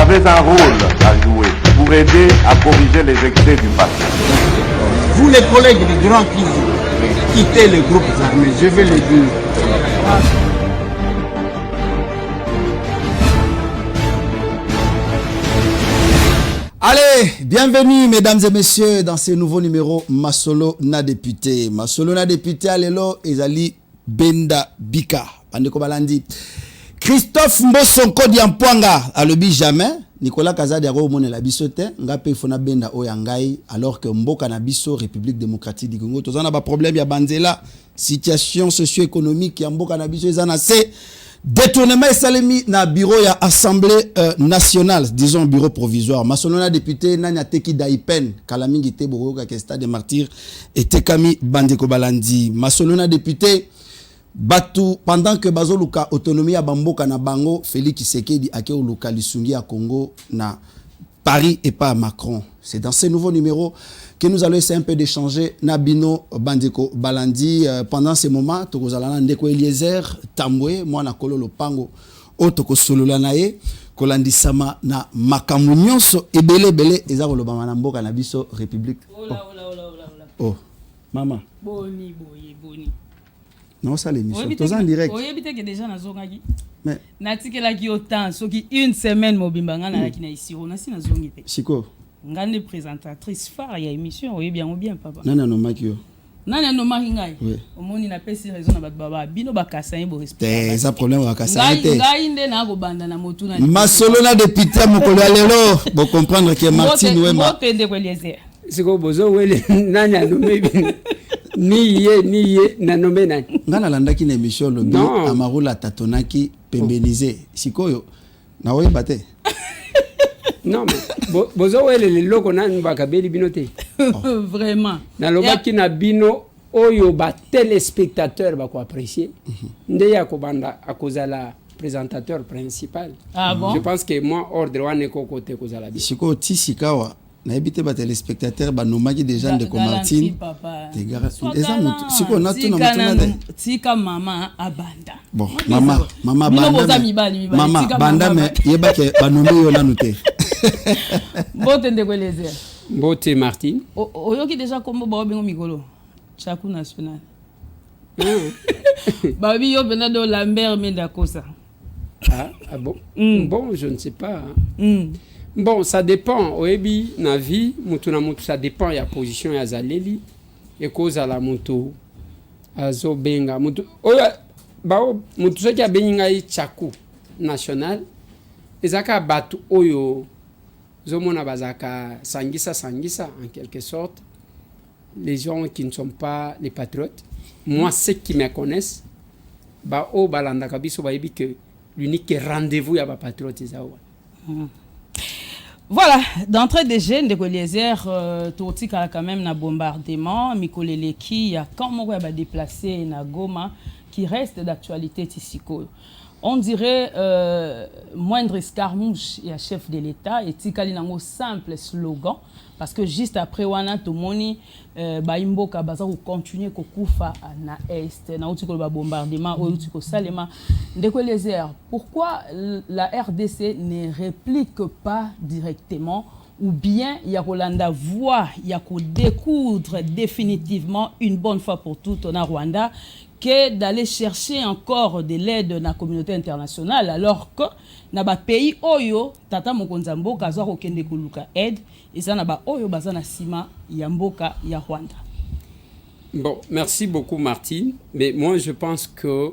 avez un rôle à jouer pour aider à corriger les excès du passé. Vous les collègues du Grand Kivu, quittez les groupes armés, je vais le dire. Allez, bienvenue mesdames et messieurs dans ce nouveau numéro Masolo na député. Masolo na député alelo ezali Benda Bika. Bandeko balandi. Christophe Mbosonko Diampwanga alobi jamais. Nicolas Kazadi aro mone la bisote ngape fona benda oyangai alors que mboka na biso République démocratique du Congo tozana ba problème ya banzela situation socio-économique ya mboka na biso ezana se détournement salemi na bureau ya assemblée nationale disons bureau provisoire masolo na député nani ateki daipen kala mingi te bokoka ke stade des martyrs et kami bandeko balandi masolo na député Batu, pendant que bazoluka autonomie à Bamboka na Bango, Félix Tshisekedi ake oluka lisungi à Congo na Paris et pas à Macron. C'est dans ce nouveau numéro que nous allons essayer un peu d'échanger Nabino Bandeko Balandi pendant ces moments. Tokozalana ndeko Eliezer Tambwe, moi na kololo pango otoko solola nae kolandi sama na makamu nyonso ebele bele eza koloba na mboka na biso République. Oh, maman. Boni. Non, ça l'émission. Tous en direct. Oui, il y a déjà dans zongagi. Mais natike la ki autant so ki une semaine mobimbanga na ki na ici on a si na zongi te. Siko. Ngande présentatrice phare ya émission oui bien papa. Nana no makio. Nana no maringai. Oui. Omoni na pesi raison na bat baba bino bakasa bo respect. C'est ça problème bakasa te. Ngai nde na go banda na motu na. Masolo na député mokolo lelo bo comprendre que Martine Wema. Moto ende ko Eliezer. Siko bozo wele nana no mebi. Ni ye na nomé nani ngana landaki na émission lobi amarula tatonaki pembeniser sikoyo na oye bate non mais bozo wele le loko nani bakabeli binote vraiment na lobaki na bino oyo ba téléspectateur ba ko apprécier nde ya ko banda akozala présentateur principal. Ah bon? Je pense que moi ordre wane ko côté kozala bi siko tisikawa na ebité ba téléspectateur ba nomaki déjà de Martine des gars eza siko na tuna mutuna de tika mama abanda bon mama banda banda mais yeba ke ba nomé yo nanu te bote ndeko Eliezer bote Martine oyoki déjà kombo ba bengo mikolo chaku national babi yo bena do Lambert Mendakosa ah bon bon je ne sais pas bon ça dépend oebi na vie mutu na mutu ça dépend ya position ya zaleli et cause à la mutu azo benga mutu oya bao mutu soki abenga i chaku national ezaka batu oyo zomona bazaka sangisa en quelque sorte les gens qui ne sont pas les patriotes moi ceux qui me connaissent ba o balanda kabiso ba yebi que l'unique rendez-vous ya ba patriote ezao. Voilà, d'entrée des jeunes de Eliezer, Torti quand même na bombardement, Mikoleleki, il y a quand on va déplacer na Goma qui reste d'actualité Tissiko. On dirait moindre escarmouche et chef de l'État et Tikali nango simple slogan parce que juste après wana tomoni baimboka baza ko continuer ko kufa na est na utiko ba bombardement ou utiko salema ndeko Eliezer. Pourquoi la RDC ne réplique pas directement ou bien il y a Rolanda voix il y a ko découdre définitivement une bonne fois pour toutes en Rwanda que d'aller chercher encore de l'aide dans la communauté internationale alors que na ba pays oyo tata mokonza mboka azwa kokende koluka aide eza na ba oyo baza na sima ya mboka ya Rwanda. Bon, merci beaucoup Martine, mais moi je pense que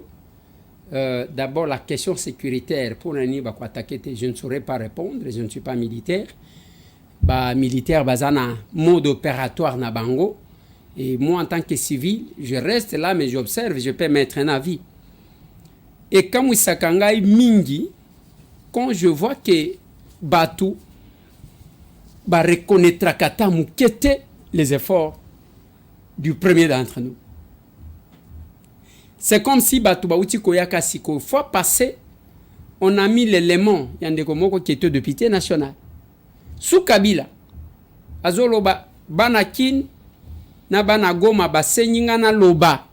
d'abord la question sécuritaire pour nani ba ko attaquer je ne saurais pas répondre, je ne suis pas militaire. Ba militaire bazana mode opératoire na bango. Et moi, en tant que civil, je reste là, mais j'observe, je peux mettre un avis. Et quand Mouissakangai Mingi, quand je vois que Batu va reconnaître Kata Moukete les efforts du premier d'entre nous. C'est comme si Batu Baouti Koyaka Siko, fois passé, on a mis l'élément, Yandekomoko qui était député national. Sous Kabila, Azoloba, Banakin, na bana Goma basenyinga na loba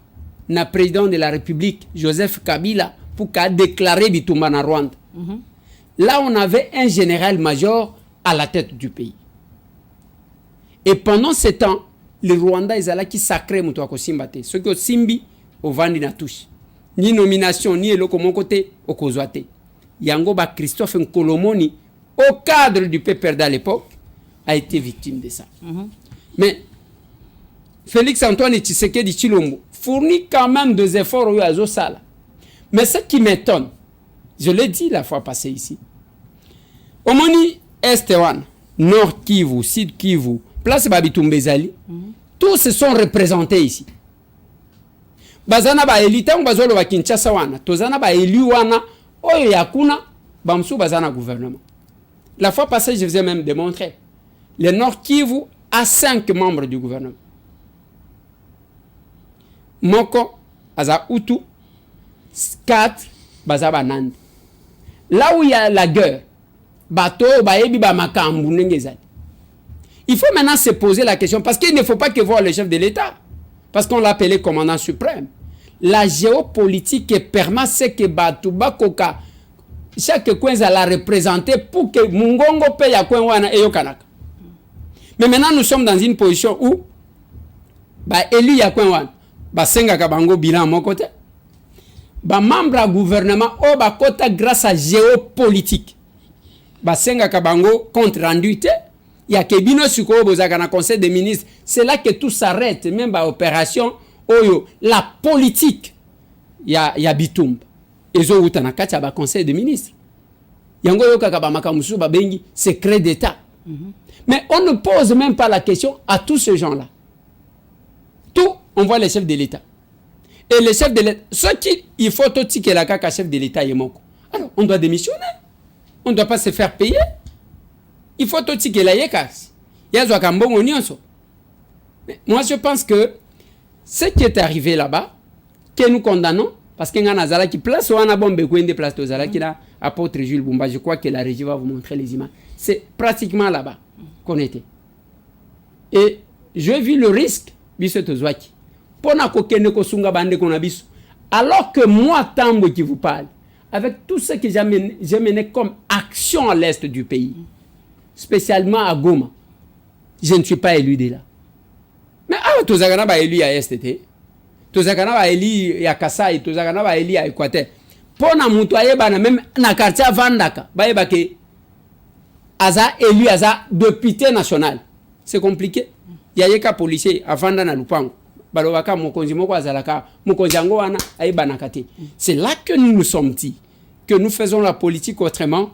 na président de la République Joseph Kabila pour qu'a déclaré bitumba na Rwanda. Là, on avait un général-major à la tête du pays. Et pendant ce temps, le Rwanda est là qui sacré muto akosimbate. Ce que simbi au vandi na touche. Ni nomination ni eloko mon côté au kozwate. Yango ba Christophe Nkolomoni au cadre du PPRD à l'époque a été victime de ça. Mais Félix Antoine Tshisekedi Tshilombo fournit quand même des efforts au Azosala. Mais ce qui m'étonne, je l'ai dit la fois passée ici, Omoni Est-Wan, Nord Kivu, Sud Kivu, Place Babitumbezali, tous se sont représentés ici. Bazana ba elita bazolo ba Kinshasa wana, tozana ba eli wana, oyo yakuna bamsu bazana gouvernement. La fois passée, je vous ai même démontré. Le Nord Kivu a 5 membres du gouvernement. Moko, Aza Utu, 4, Baza Banande. Là où il y a la guerre, Bato, Baebi, Bamakambu, Nengezali. Il faut maintenant se poser la question, parce qu'il ne faut pas que voir le chef de l'État, parce qu'on l'appelait commandant suprême. La géopolitique permet ce que Batou Bakoka, chaque coin l'a représenté pour que Mungongo paye à coin wana et Yokanaka. Mais maintenant nous sommes dans une position où élu ya coin wana, senga kabango bilan à mon côté, membre du gouvernement au bakota grâce à géopolitique, senga kabango compte rendu te. Il y a Kebino Suko Bozaka na conseil des ministres. C'est là que tout s'arrête, même à l'opération Oyo. La politique, il y a Bitumba. Et zo utana kacha ba conseil des ministres. Yango yo kakaba makamusu ba bengi secret d'État. Mais on ne pose même pas la question à tous ces gens-là. Tout, on voit les chefs de l'État. Et les chefs de l'État, ceux qui, il faut tout que la kaka chef de l'État est moko. Alors, on doit démissionner. On ne doit pas se faire payer. Il faut tout que la yekas. Moi, je pense que ce qui est arrivé là-bas, que nous condamnons, parce qu'il y a un Azala qui place ou un bombe qui place aux Azala qui a apôtre Jules Bumba. Je crois que la régie va vous montrer les images. C'est pratiquement là-bas qu'on était. Et j'ai vu le risque, alors que moi, Tambo qui vous parle, avec tout ce que j'ai mené comme action à l'est du pays, spécialement à Goma, je ne suis pas élu de là. Mais tous les gens sont élus à STT, tous les gens sont élus à Kassai, tous les gens sont élus à Équateur. Pour nous montrer même dans le quartier Vandaka, que Aza élu Aza député national. C'est compliqué. Il y a des policiers à Vandana Lupango. C'est là que nous nous sommes dit que nous faisons la politique autrement.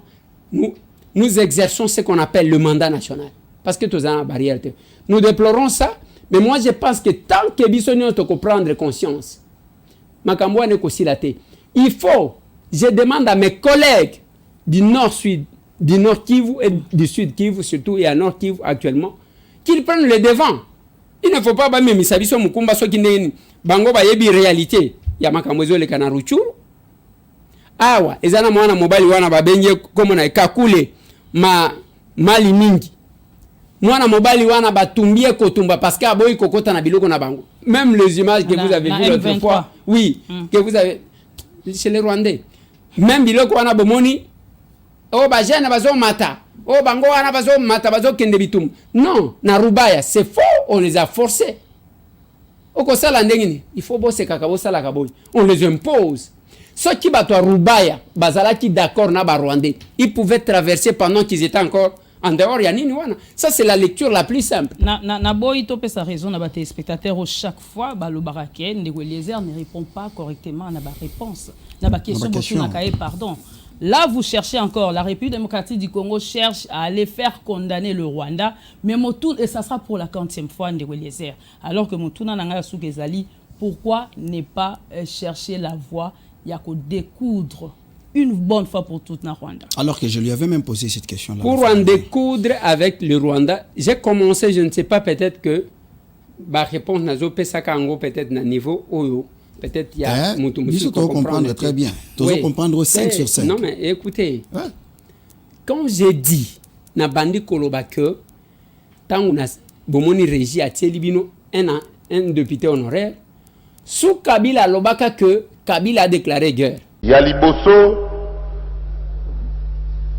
Nous exerçons ce qu'on appelle le mandat national. Parce que tous en barrière. Nous déplorons ça, mais moi je pense que tant que Bissonnion te prendre conscience, il faut, je demande à mes collègues du Nord-Sud, du Nord Kivu et du Sud Kivu, surtout et à Nord Kivu actuellement, qu'ils prennent le devant. Il ne faut pas même Misabiso Mukumba so qui bango ba yebi réalité ya makamwezo le kana ruchuru. Awa ezana mwana mobali wana babenye komo na kakule mali mingi. Mwana mobali wana batumbie kotumba parce que aboyi kokota na biloko na bango. Même les images que vous avez vues l'autre fois, oui, que vous avez chez les Rwandais. Même biloko wana bomoni o ba jana bazo mata. Oh, bango wana bazo mata bazo kende bitum. Non, na Rubaya, c'est faux, on les a forcés. Oko sala ndengini, il faut bosser kakabo sala kaboy. On les impose. Ceux qui battent à Rubaya, bazala qui d'accord na ba Rwandais, ils pouvaient traverser pendant qu'ils étaient encore en dehors ya nini wana. Ça c'est la lecture la plus simple. Na boy topé sa raison na ba téléspectateurs chaque fois ba le baraken de Eliezer ne répond pas correctement na ba réponse. Na ba question na kaé pardon. Là, vous cherchez encore, la République démocratique du Congo cherche à aller faire condamner le Rwanda, mais Motoun, et ça sera pour la 40e fois, Ndeweliezer. Alors que Motoun Nanga Sougezali, pourquoi ne pas chercher la voie, il y a qu'à découdre une bonne fois pour toute la Rwanda? Alors que je lui avais même posé cette question-là. Pour en découdre avec le Rwanda, j'ai commencé, je ne sais pas, peut-être que ma réponse n'a pas peut-être à niveau Oyo. Peut-être il y a il faut comprendre très bien. Il faut comprendre 5 sur 5. Non, mais écoutez, quand j'ai dit, na bandi koloba que, tant on a bomoni régie à Télibino, un député honoraire, sous Kabila lobaka que Kabila a déclaré guerre. Yaliboso,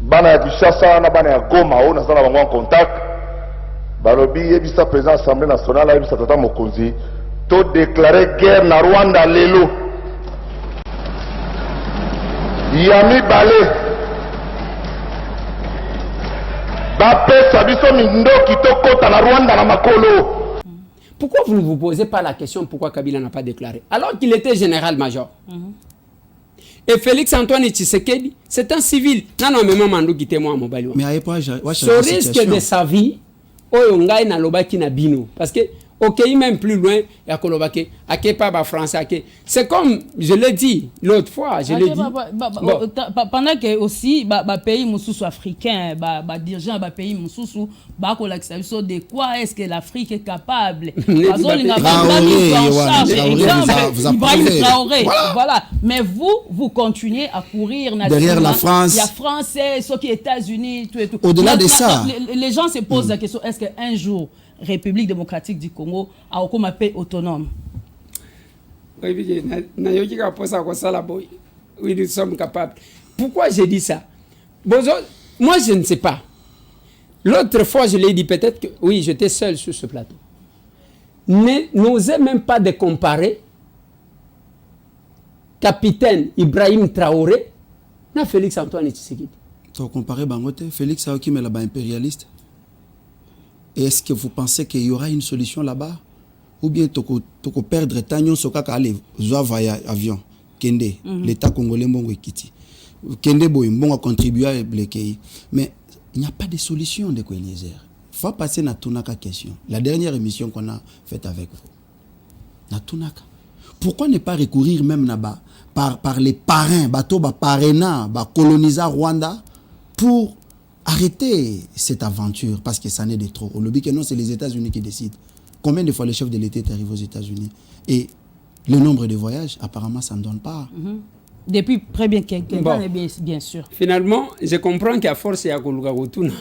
bana ya Kinshasa na bana ya Goma o nazala bango en contact balobi yebisa président assemblée nationale yebisa tata mokonzi to déclarer guerre na Rwanda lelo yami balé bapesa biso mindoki tokota na Rwanda na makolo. Pourquoi vous ne vous posez pas la question pourquoi Kabila n'a pas déclaré alors qu'il était général-major? Et Félix Antoine Tshisekedi, c'est un civil. Non, mais maman Mandou qui témoigne mobile. Mais à pas ce risque de sa vie, oyo ngai na lobaki na bino parce que OK, même plus loin, il y a Kolobake, Ake pas français, c'est comme je l'ai dit l'autre fois, je l'ai dit. Pendant que aussi pays moussous africain, dirigeant pays moussous, de quoi est-ce que l'Afrique est capable? Voilà. Mais vous continuez à courir derrière la France. Il y a Français, ceux qui États-Unis, tout et tout. Au-delà de ça, les gens se posent la question, est-ce qu'un jour République démocratique du Congo a un pays autonome? Oui, nous sommes capables. Pourquoi j'ai dit ça? Moi, je ne sais pas. L'autre fois, je l'ai dit, peut-être que oui, j'étais seul sur ce plateau. N'osez même pas de comparer capitaine Ibrahim Traoré na Félix Antoine Tshisekedi. Tu as comparé Bangote, Félix Aoki mais là-bas impérialiste. Et est-ce que vous pensez qu'il y aura une solution là-bas? Ou bien tu peux perdre Tanyon Sokaka aller via avion Kende, l'État congolais Mbongo Ekiti. Kende Boy Mbongo contribuer à bloquer. Mais il n'y a pas de solution de Eliezer. Il faut passer à Tunaka question. La dernière émission qu'on a faite avec vous. Na Tunaka. Pourquoi ne pas recourir même là-bas par les parrains, bateau parrainant, coloniser Rwanda pour arrêter cette aventure parce que ça n'est de trop. Au lobby que non, c'est les États-Unis qui décident. Combien de fois le chef de l'État est arrivé aux États-Unis? Et le nombre de voyages, apparemment, ça ne donne pas. Depuis très bien quelques années, bien sûr. Finalement, je comprends qu'à force, il y a répondre.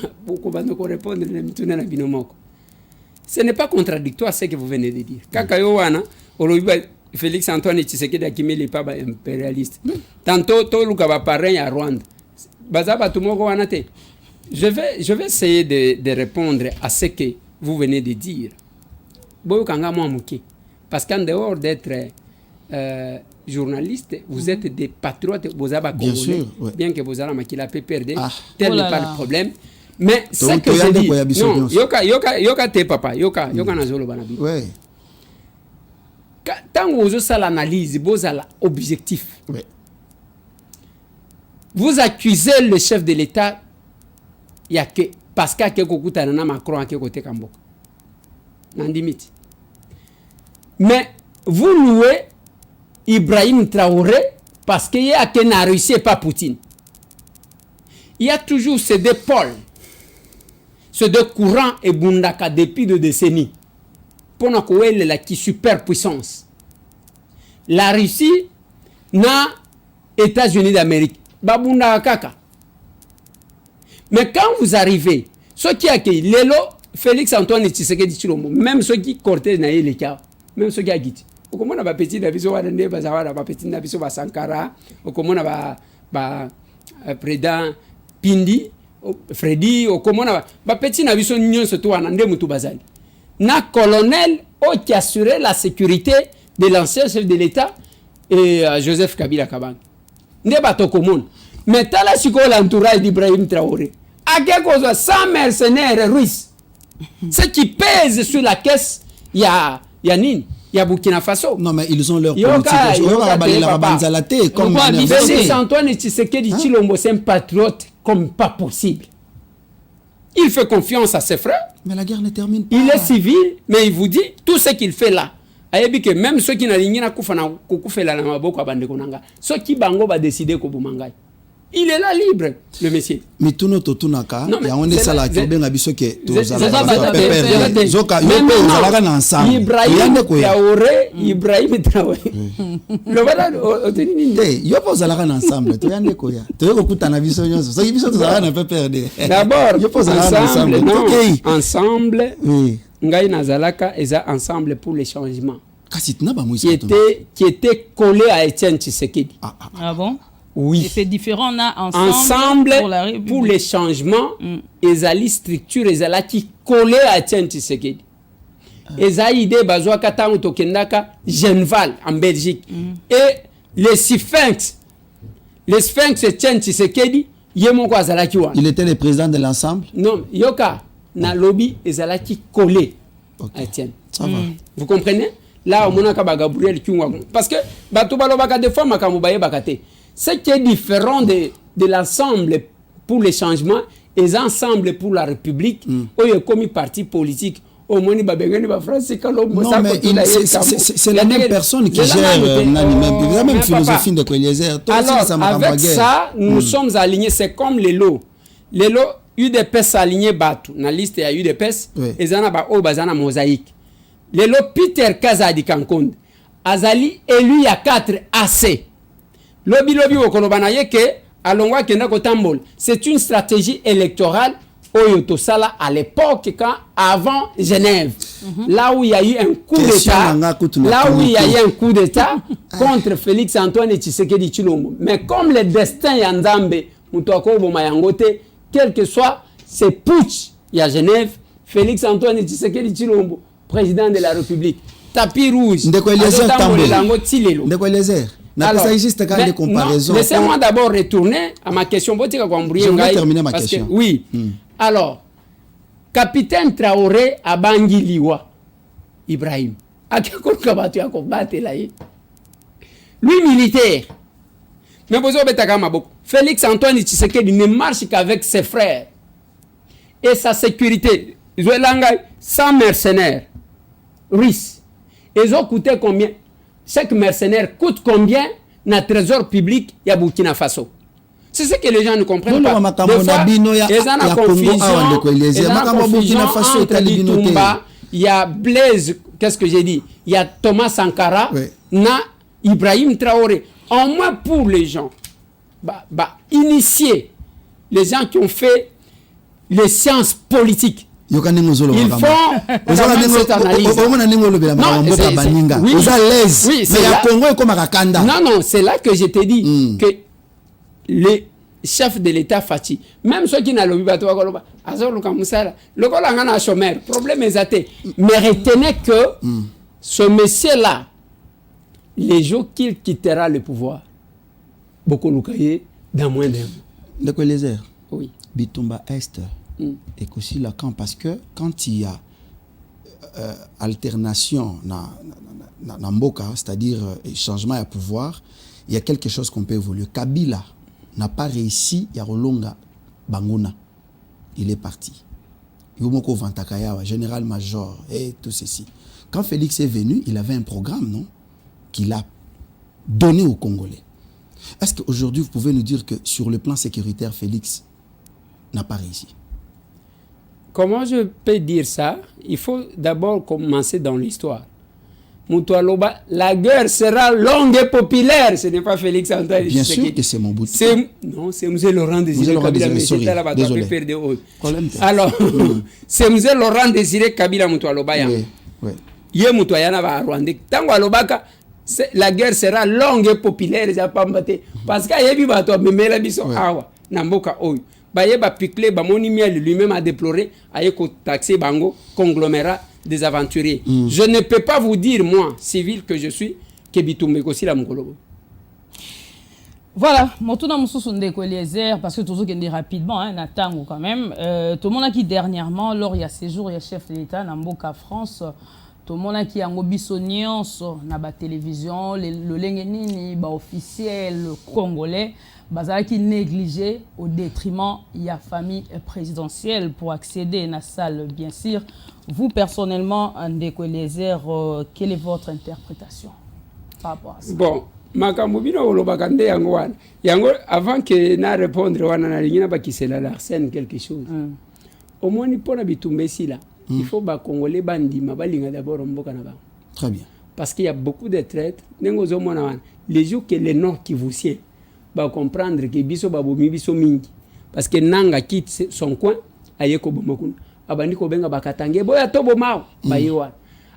Ce n'est pas contradictoire ce que vous venez de dire. Kakayowana, Félix Antoine Tshisekedi a kimé les pas impérialistes. Tantôt, tout le cas parrain à Rwanda. Je vais essayer de répondre à ce que vous venez de dire. Parce qu'en dehors d'être journaliste, vous êtes des patriotes, vous avez bien sûr, ouais. Bien que vous avez qu'il a pu perdre, tel n'est pas le problème. Mais ce que je dis, non, yoka te papa, yoka nazolo banabi. Ouais. Tant que vous avez l'analyse, vous avez l'objectif. Ouais. Vous accusez le chef de l'État, il y a que parce qu'il y a Macron à côté Kambo. Nandimiti. Mais vous louez Ibrahim Traoré parce qu'il y a que la Russie et pas Poutine. Il y a toujours ces deux pôles, ces deux courants et Bundaka depuis de décennies. Pour nous la qui superpuissance. La Russie n'a États-Unis d'Amérique. Babunda kaka. Mais quand vous arrivez, ceux qui accueillent Lelo, Félix Antoine Tshisekedi Tshilombo, même ceux qui cortègent na les cas, même ceux qui acquittent. Au comment on a petit d'aviso wadende bazawara ba petit d'aviso ba Sankara, au comment on a ba président Pindi, Freddy, au comment on a ba petit d'aviso nyon se toi nande mutu bazali. Na colonel qui assurait la sécurité de l'ancien chef de l'État et Joseph Kabila Kabang. Ne bateau commun. Mais t'as la psycho l'entourage d'Ibrahim Traoré. À quelque chose, 100 mercenaires russes. Ce qui pèse sur la caisse, il y a Nine, il y a Burkina Faso. Non, mais ils ont leur politique. Comme Félix Antoine Tshisekedi Tshilombo, c'est un patriote comme pas possible. Il fait confiance à ses frères. Mais la guerre ne termine pas. Il est civil, mais il vous dit tout ce qu'il fait là. Que même ceux qui n'ont rien ceux qui bango va décider que il est là libre, le monsieur. Mais tout notre tunaka, il y a un des salariés qui ont bien habitué que Ibrahim Traoré, Ibrahim Traoré. Le voilà, il y a pas salariés ensemble. Tu y a des quoi? Tu veux que tu n'as vu ça? Ça y est, tu n'as pas perdu. D'abord, ensemble. Ngai Nazalaka est ensemble pour les changements. Qui était collé à Etienne Tshisekedi. Ah bon? Oui. Et c'est différent, on a ensemble pour la République. Pour les changements, ezali structure ezalaki collé à Etienne Tshisekedi. Ezali idée bazwa katango tokendaka Genval en Belgique. Et les Sphinx Etienne Tshisekedi yemoko azalaki wana. Il était le président de l'ensemble? Non, yoka na lobby ezalaki collé à Etienne. Ça va. Vous comprenez? Là, on a Gabriel Kyungwa. Parce que bato balobaka des fois makambo baye bakate. Ce qui est différent de l'ensemble pour les changements et l'ensemble pour la République, où il y a comme parti politique, au moins il non, mais c'est la même personne qui gère la même philosophie de Eliezer. Alors, avec ça, nous sommes alignés. C'est comme les lots. Les lots, UDPS alignés Batu. Dans la liste, il y a UDPS. Et ça, il y a mosaïque. Les lots, Peter Kazadi Kankonde. Azali, élu, il y a 4 AC. Lobby Okolobanaye ke alongwa kenda kotambol. C'est une stratégie électorale Oyoto Sala à l'époque quand avant Genève. Là où il y a eu un coup d'état. Là où il y a eu un coup d'état contre Félix Antoine Tshisekedi Tshilombo. Mais comme le destin Yanzambe Mutwako Bomayangote, quel que soit ces putsch il y a Genève, Félix Antoine Tshisekedi Tshilombo, président de la République. Tapis rouge. Ndeko Eliezer. Alors, juste quand des comparaisons. Laissez-moi d'abord retourner à ma question. Je vais terminer ma question. Oui. Alors, capitaine Traoré à Bangui Liwa, Ibrahim. Lui, militaire. Mais vous avez Félix Antoine Tshisekedi ne marche qu'avec ses frères. Et sa sécurité. Sans mercenaires russes. Ils ont coûté combien? Chaque mercenaire coûte combien dans le trésor public à Burkina Faso? C'est ce que les gens ne comprennent pas. Des fois, il y a confusion entre Litumba, il y a Blaise, qu'est-ce que j'ai dit? Il y a Thomas Sankara, na Ibrahim Traoré. Au moins pour les gens, initier les gens qui ont fait les sciences politiques. Ils font cette analyse. Non, c'est là que je te dis que les chefs de l'État Fati, même ceux qui n'ont pas le problème est athée. Mais retenez que ce monsieur-là, les jours qu'il quittera le pouvoir, beaucoup l'oukaye dans moins d'un mois. Le Eliezer. Oui. Bitumba Est. Et aussi Lacan, parce que quand il y a alternation dans Mboka, c'est-à-dire changement à pouvoir, il y a quelque chose qu'on peut évoluer. Kabila n'a pas réussi à Rolonga Banguna. Il est parti. Yomoko Vantakaya, général-major et tout ceci. Quand Félix est venu, il avait un programme, non, qu'il a donné aux Congolais. Est-ce qu'aujourd'hui, vous pouvez nous dire que sur le plan sécuritaire, Félix n'a pas réussi? Comment je peux dire ça? Il faut d'abord commencer dans l'histoire. Moutoualoba, la guerre sera longue et populaire. Ce n'est pas Félix Antoine. Bien sûr que c'est mon bout. Non, c'est M. Laurent Désiré Kabila. Désolé. Alors, c'est M. Laurent Désiré Kabila Moutoualoba. Oui. Yé Moutouayana va à Rwanda. Tango alobaka, la guerre sera longue et populaire. Parce qu'il y a des gens qui me disent awa namboka oyo. Bayeba Piklé, Bamoni Miel lui-même a déploré, Ayeko taxé Bango, conglomérat des aventuriers. Je ne peux pas vous dire, moi, civil que je suis, que Bitumbe aussi la Mokolobo. Voilà, Motuna Moussous Ndeko Eliezer, parce que tout ça dit rapidement, Natango quand même. Tout le monde a qui dernièrement, lors il y a séjour, il y a chef de l'État, Namboka France, tout le monde a qui a ngobisonion sur la télévision, le lengenini, officiel, le congolais. Qui négligé au détriment de la famille présidentielle pour accéder à la salle, bien sûr. Vous, personnellement, Ndeko Eliezer, quelle est votre interprétation par rapport à ça? Bon, avant que na répondre, Arsène quelque chose. Au moins, il faut que les Congolais d'abord. Très bien. Parce qu'il y a beaucoup de traites. Les jours que les Nord qui vous sied, va comprendre que biso babomi biso mingi parce que nanga quitte son coin ayeko bomakuna abandi ko benga bakatange boya tobo mao bayewa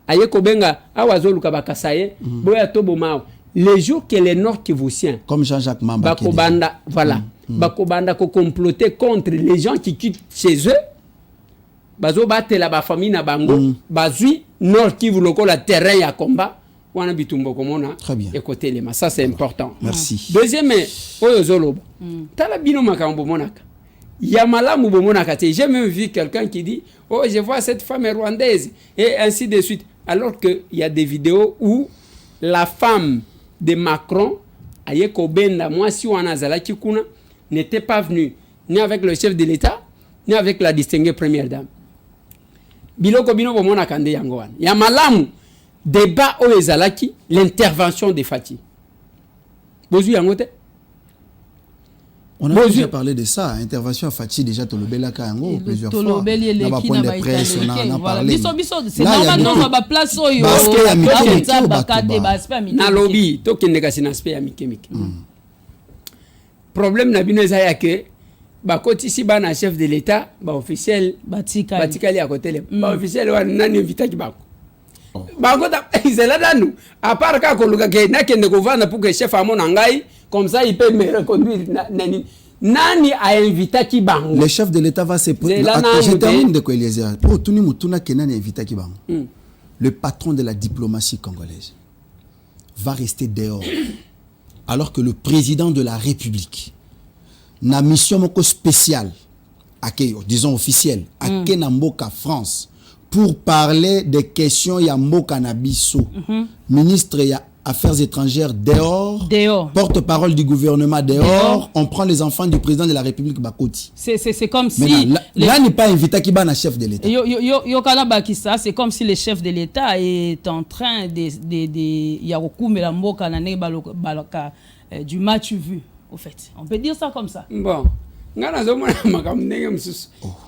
ayeko benga awazoluka bakasaye boya tobo mao les jours que les Nord-Kivusiens, comme Jean-Jacques Mamba, Bakobanda, voilà, Bakobanda ko comploter contre les gens qui quittent chez eux, bazo batela ba famille na bango, bazui Nord-Kivu lokola terrain ya combat, wana bitumbo komona. Très bien. Écoutez les ça c'est important. Merci. Deuxième, oyo zoloba. Tala bino makambo monaka. Yamalamu bomonaka te. J'ai même vu quelqu'un qui dit oh je vois cette femme est rwandaise et ainsi de suite. Alors que il y a des vidéos où la femme de Macron Ayeko Benda moi si wana zalaki kuna n'était pas venue ni avec le chef de l'État ni avec la distinguée première dame. Biloko bino bomonaka nde yango wana. Yamalamu débat oyo ezalaki l'intervention de Fati. Bozu yango te. On a déjà parlé de ça, intervention à Fati déjà Tolobela Kango plusieurs fois. Tolobeli na ba point de presse on a parlé. C'est normal dans ba place oyo. Na lobby to kende kasi na aspect ya mikemike. Problème na bino eza ya ke ba koti si bana chef de l'État, ba officiel batikali à côté le. Ba officiel wa nani invitaki bako. Bakota izela danu à part ka koluka ke na kende ko vana pour que chef amona ngai comme ça il peut me reconduire nani a invité ki bango. Le chef de l'État va se je termine de quoi Eliezer pour tuni mutuna kenani invité ki bango. Le patron de la diplomatie congolaise va rester dehors alors que le président de la République na mission moko spéciale disons officielle à Kenamboka France pour parler des questions ya mboka na biso. Ministre ya Affaires étrangères dehors. Porte-parole du gouvernement dehors. On prend les enfants du président de la République Bakoti. C'est comme si là n'est pas invité qui ban chef de l'État. C'est comme si le chef de l'État est en train de yarokumela mboka na baloka du match vu au fait. On peut dire ça comme ça. Bon.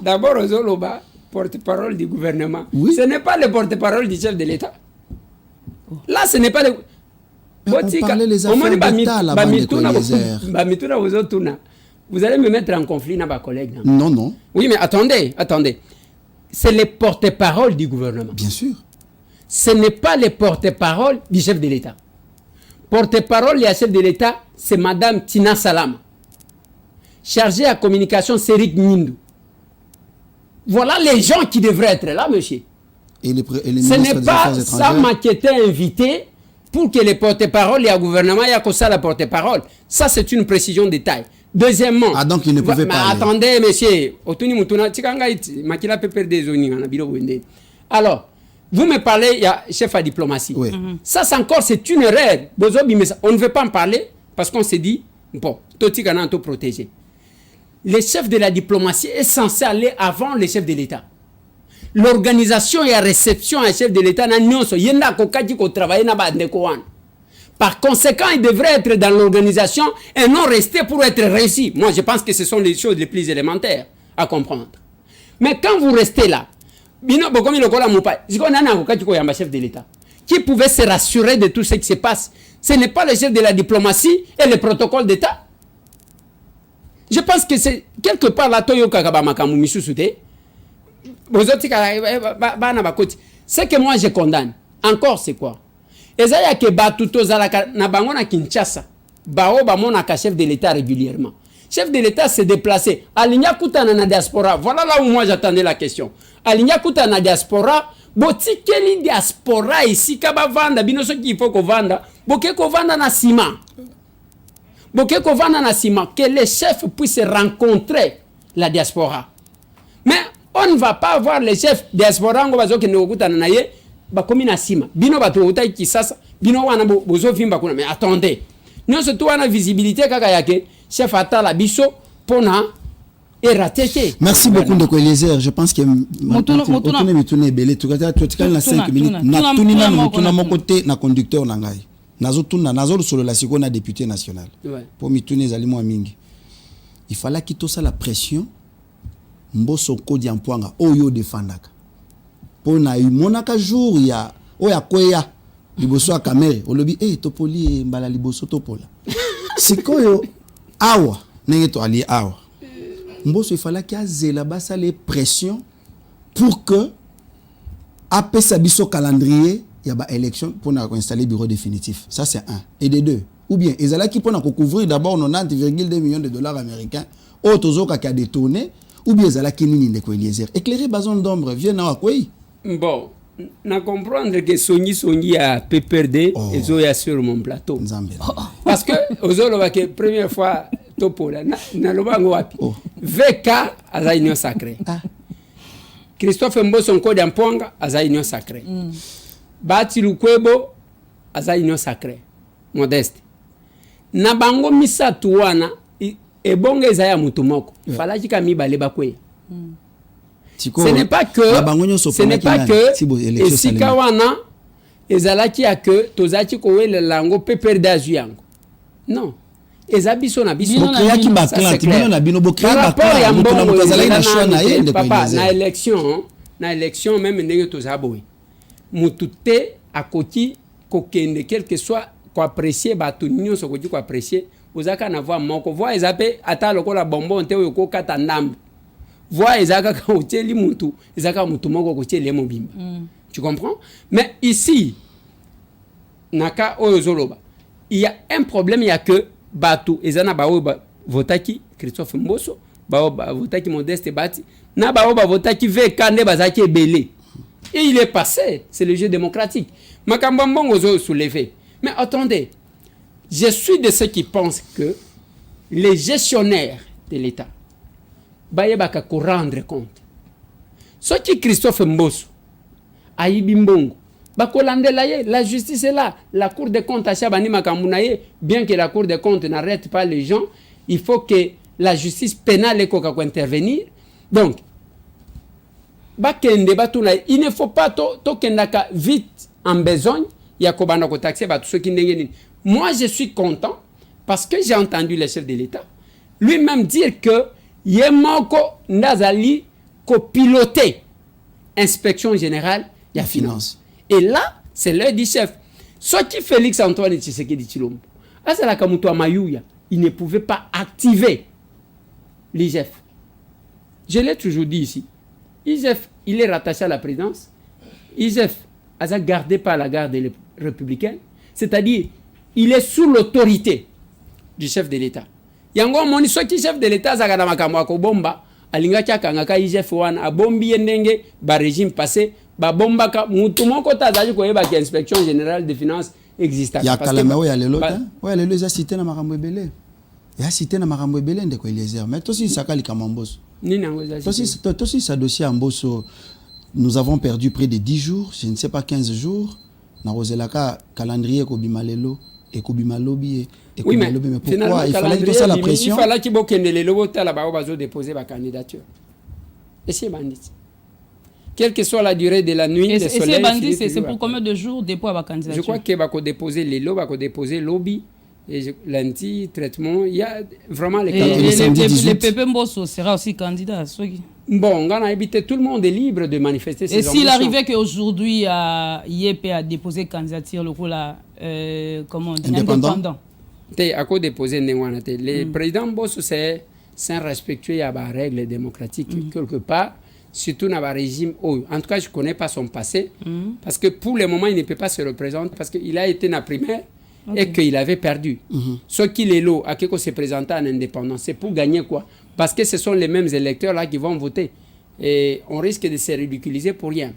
D'abord Zoloba porte-parole du gouvernement. Oui. Ce n'est pas le porte-parole du chef de l'État. Là, ce n'est pas le... On parlait les affaires d'État là-bas, vous allez me mettre en conflit avec mes collègues. Non. Oui, mais attendez. C'est le porte-parole du gouvernement. Bien sûr. Ce n'est pas le porte-parole du chef de l'État. Porte-parole du chef de l'État, c'est Madame Tina Salama. Chargée à communication, c'est Rick Nindou. Voilà les gens qui devraient être là, monsieur. Et les ce n'est pas ça qui était invité pour que les porte-parole et le gouvernement y a que ça la porte-parole. Ça, c'est une précision de taille. Deuxièmement... Ah, donc il ne pouvait pas... Attendez, monsieur. Alors, vous me parlez, il y a chef à diplomatie. Oui. Ça, c'est une erreur. On ne veut pas en parler parce qu'on s'est dit, bon, Toti Kana to protéger. Le chef de la diplomatie est censé aller avant le chef de l'État. L'organisation et la réception à chef de l'État par conséquent, il devrait être dans l'organisation et non rester pour être réussi. Moi, je pense que ce sont les choses les plus élémentaires à comprendre. Mais quand vous restez là, chef de l'État qui pouvait se rassurer de tout ce qui se passe, ce n'est pas le chef de la diplomatie et le protocole d'État. Je pense que c'est quelque part la Toyoka Kabamakamu Misusute. Ce que moi je condamne, encore c'est quoi? Ezaya ke batuto zalaka na bango na Kinshasa, bao bamonaka chef de l'État régulièrement. Chef de l'État s'est déplacé. Alinya kutana na diaspora. Voilà là où moi j'attendais la question. Alinya kutana na diaspora, boti keli diaspora ici kaba vanda binoso ki faut ko vanda, boke ko vanda na ciment. Boke ko vanda na ciment, que les chefs puissent rencontrer la diaspora. Mais on ne va pas voir les chefs diaspora ngo bazoke ne kutana na ye ba komi na ciment. Bino bato utai kisasa, bino wana bozo vimba kuna. Mais attendez. Nous surtout wana visibilité kaka yake chef atala biso pona eraté. Merci beaucoup de Eliezer. Je pense que mutune belé tout cas tu na 5 minutes na tunina mutuna mon côté na conducteur na ngai. Nazo tuna nazo solo la siko na député national. Pour mitune zali mo mingi. Il fallait qu'il ça la pression mboso kodi ampoanga oyo defandaka. Pona monaka jour ya oya koya liboso a caméra olobi topoli mbala liboso topola. Sikoyo awa nenge to ali awa. Mboso il fallait qu'il azela basa les pressions pour que apesa biso calendrier il y a une élection pour installer le bureau définitif. Ça, c'est un. Et des deux. Ou bien, ils allaient qui pour couvrir d'abord 90,2 millions de dollars américains, autres qui a détourné, ou bien ils allaient qui n'y n'est Eliezer. Éclairer Bazon d'ombre, viens à quoi? Bon, na comprendre que Sony a PPRD et Zoya sur mon plateau. Parce que la première fois topo là na lobango wapi. VK à union sacrée. Christophe Mboso Nko Diamponga à union sacrée. Bati Lukwebo à union sacrée. Modeste. Na bango misatu wana ebonge ezaya mutu moko. Falaki kami baleba kwe. Ce n'est pas que esika wana ezalaki ya que tozaki kowela lango pepere dazu yango. Non. Ezabiso na biso créaki ba clan bino na bino bo créer ba clan mutu na mutu azalaki na choix na ye papa na élection même ndenge tozaboy. Mutu te akoti kokende quel que soit ko apprécier ba to nyonso ko ko apprécier ozaka na voix moko voix ezape ata lokola bonbon te ko kata ndambu. Voix ezaka ka oteli mutu ezaka mutu moko ko teli mobimba. Tu comprends? Mais ici naka oyozoloba il y a un problème, il y a que Batu ezana bawo votaki Christophe Mboso bawo votaki Modeste Bati na bawo votaki VK ne bazaki ebele. Et il est passé, c'est le jeu démocratique. Makambo mbongo zo soulevé. Mais attendez, je suis de ceux qui pensent que les gestionnaires de l'État bayebaka ko rendre compte. Ce qui Christophe Mboso ayibi mbongo la justice est là. La Cour des comptes bien que la Cour des comptes n'arrête pas les gens, il faut que la justice pénale intervenir. Donc, il ne faut pas vite en besogne. Moi, je suis content parce que j'ai entendu le chef de l'État lui-même dire que Yemoko Nazali copiloté inspection générale de la finance. Et là, c'est l'heure du chef. Ce qui Félix Antoine Tshisekedi Tshilombo, il ne pouvait pas activer l'IGF. Je l'ai toujours dit ici. IGF, il est rattaché à la présidence. IGF, gardé par la garde républicaine. C'est-à-dire, il est sous l'autorité du chef de l'État. Yango moni ce qui chef de l'État zakana makamwa ko bomba alinga kanga ka IGF wana abombi ndenge ba régime passé ba bomba ka mutu moko tazali ko yeba ki inspection générale des finances existe. Ya kalama o ya lelo ta. Ouais lelo za cité na makambo ebele. Ya cité na makambo ebele ndeko Eliezer. Mais toi si sakali kamamboso. Ni nango za. Toi si ça dossier en Mboso nous avons perdu près de 10 jours, je ne sais pas 15 jours. Na rozelaka calendrier ko bimalelo. Et Kobimalobi et oui, mais pourquoi il fallait que ça la pression? Il fallait qu'il y ait le déposer ma candidature. Et c'est bandit. Quelle que soit la durée de la nuit, et c'est bandit, c'est pour combien de jours dépôt ma candidature? Je crois qu'il va déposer les lots, va déposer lobby et lundi traitement. Il y a vraiment les les Pépé Mboso sera aussi candidat. Bon, on a évité, tout le monde est libre de manifester ses ambitions. Et s'il arrivait qu'aujourd'hui, IEP a déposé candidature, le coup là, comment on dit, indépendant. À quoi déposer le président Mboso, c'est un respectueux à la règle démocratique quelque part, surtout dans le régime. En tout cas, je ne connais pas son passé, parce que pour le moment, il ne peut pas se représenter, parce qu'il a été dans la primaire. Et qu'il avait perdu. Ce qui est là, à qui se présentait en indépendant, c'est pour gagner quoi? Parce que ce sont les mêmes électeurs là qui vont voter. Et on risque de se ridiculiser pour rien.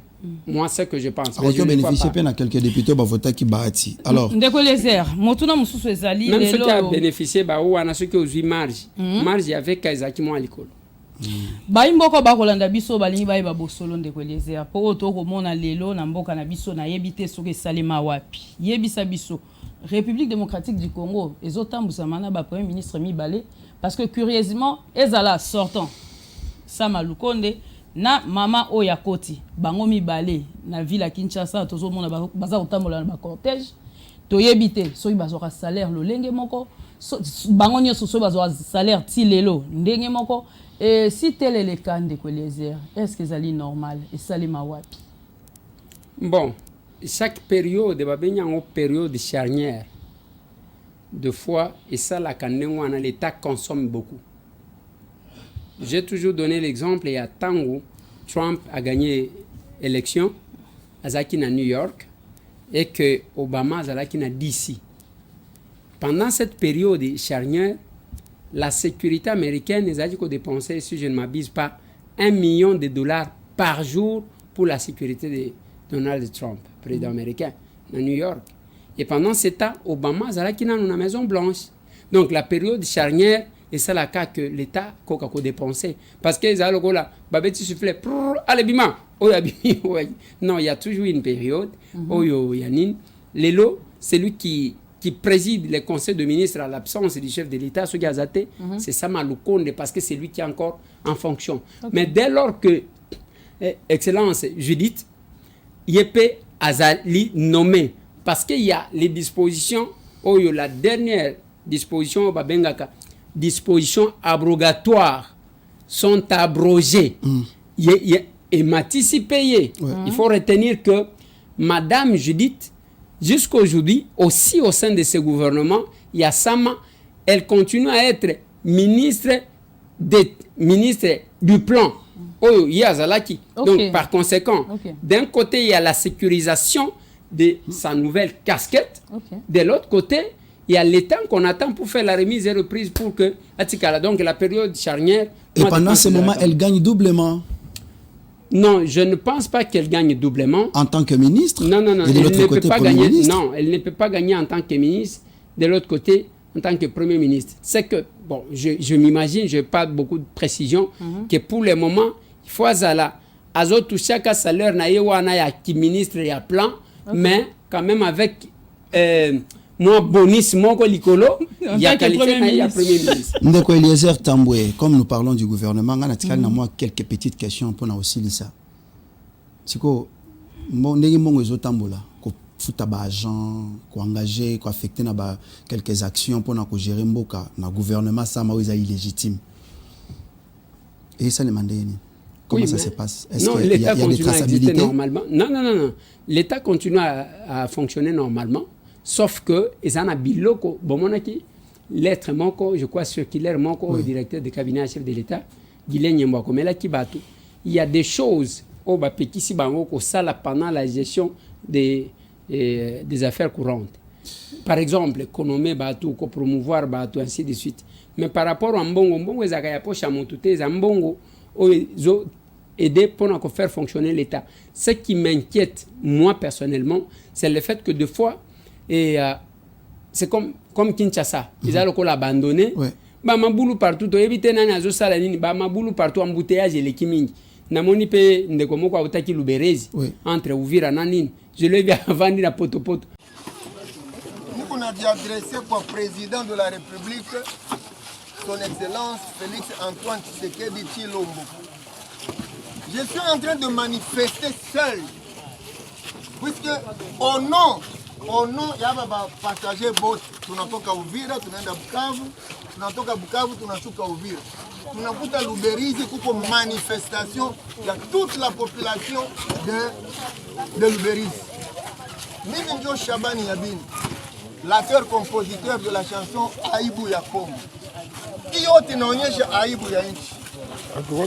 Moi, c'est ce que je pense. Alors, tu bénéficies bien à quelques députés qui votent qui bâti. Alors, même ceux qui ont bénéficié, on a ceux qui ont eu marge. Marge, il y avait Kaizaki moi à l'école. Baimboko bakolanda biso balingi baye babosolo ndeko Eliezer po to komona lelo na mboka na biso na yebite soki salema wapi yebisa biso République démocratique du Congo ezotambusa mana ba premier ministre mibale parce que curieusement ezala sortant Sama Lukonde na mama Oyakoti bango mibale na ville à Kinshasa tozomona baza kotambola na ba cortège to yebite soki bazoka salaire lolenge moko bango nyoso soki bazoka salaire ti lelo ndenge moko. Et si tel est le cas de Eliezer, est-ce que c'est normal et ça les mawapi? Bon, chaque période, il y a une période charnière de fois et ça la canne l'État consomme beaucoup. J'ai toujours donné l'exemple, il y a tant où Trump a gagné l'élection à New York et que Obama a qui n'a dit ici. Pendant cette période charnière, la sécurité américaine a dit qu'on dépensait, si je ne m'abuse pas, $1 million par jour pour la sécurité de Donald Trump, président américain, à New York. Et pendant ce temps, Obama a qui dans la Maison Blanche. Donc la période charnière, et c'est la cas que l'État a dépensé. Parce que les là, babeti soufflait, allez bima, non, il y a toujours une période, Lelo, c'est lui qui préside les conseils de ministres à l'absence du chef de l'État, ce Gazate, c'est Sama Lukonde, parce que c'est lui qui est encore en fonction. Okay. Mais dès lors que, Excellence Judith, Yepé Azali nommé, parce qu'il y a les dispositions, la dernière disposition, Babengaka, dispositions abrogatoires sont abrogées. Et Matisse payé. Il faut retenir que Madame Judith, jusqu'aujourd'hui, aussi au sein de ce gouvernement, il y a Sama, elle continue à être ministre du plan. Okay. Donc, par conséquent, d'un côté, il y a la sécurisation de sa nouvelle casquette. De l'autre côté, il y a l'État qu'on attend pour faire la remise et reprise pour que... Donc, la période charnière... Et pendant ce moment, elle gagne doublement. Non, je ne pense pas qu'elle gagne doublement. En tant que ministre? Non. Et de l'autre côté, Premier ministre? Non, elle ne peut pas gagner en tant que ministre. De l'autre côté, en tant que Premier ministre. C'est que, bon, je m'imagine, je n'ai pas beaucoup de précision, que pour le moment, il faut azoto chaque salaire na yewana ya qui ministre ya plan, mais quand même avec moi bonus moko likolo, il y a qualité na Premier ministre. Ndeko Eliezer Tambwe, comme nous parlons du gouvernement, on a moi quelques petites questions pour na aussi lisa. Siko ndenge mongo ezotambola ko futa ba agent, ko engager, ko affecter na ba quelques actions pour na ko gérer mboka na gouvernement ça ma oza illégitime. Et ça demande comment ça se passe? Est-ce qu'il y a des traçabilités normalement? Non. L'État continue à fonctionner normalement, sauf que ils en a biloko bomonaki lettre moko, je crois circulaire moko au directeur de cabinet chef de l'État, Guilain Nyembako, mais là qui batu. Il y a des choses au bapekisi bango ko sala pendant la gestion des affaires courantes. Par exemple, économie batu, ko promouvoir batu, ainsi de suite. Mais par rapport à mbongo ezakaya pocha montute za mbongo ils aider pour faire fonctionner l'État. Ce qui m'inquiète, moi personnellement, c'est le fait que des fois, c'est comme Kinshasa, ils ont abandonné. Bah maboulou partout, to éviter nani azo sala nini, bah maboulou partout embouteillage et les kimingi. Namoni pe ndeko moko autaki Luberezi entre Uvira na nini. Je l'ai vu avant la poto. Nous on a dit adressé au président de la République, son Excellence Félix Antoine Tshisekedi Tshilombo. Je suis en train de manifester seul, puisque au nom yaba passager boat, tunatoka Uvira, tunaenda Bukavu, tunatoka Bukavu, tunashuka Uvira. Tunakuta Luberizi kuko manifestation ya toute la population de Luberizi. Mimi ndio Shabani Yabini, l'auteur-compositeur de la chanson Aibu ya Kongo. Yote inaonyesha aibu ya nchi.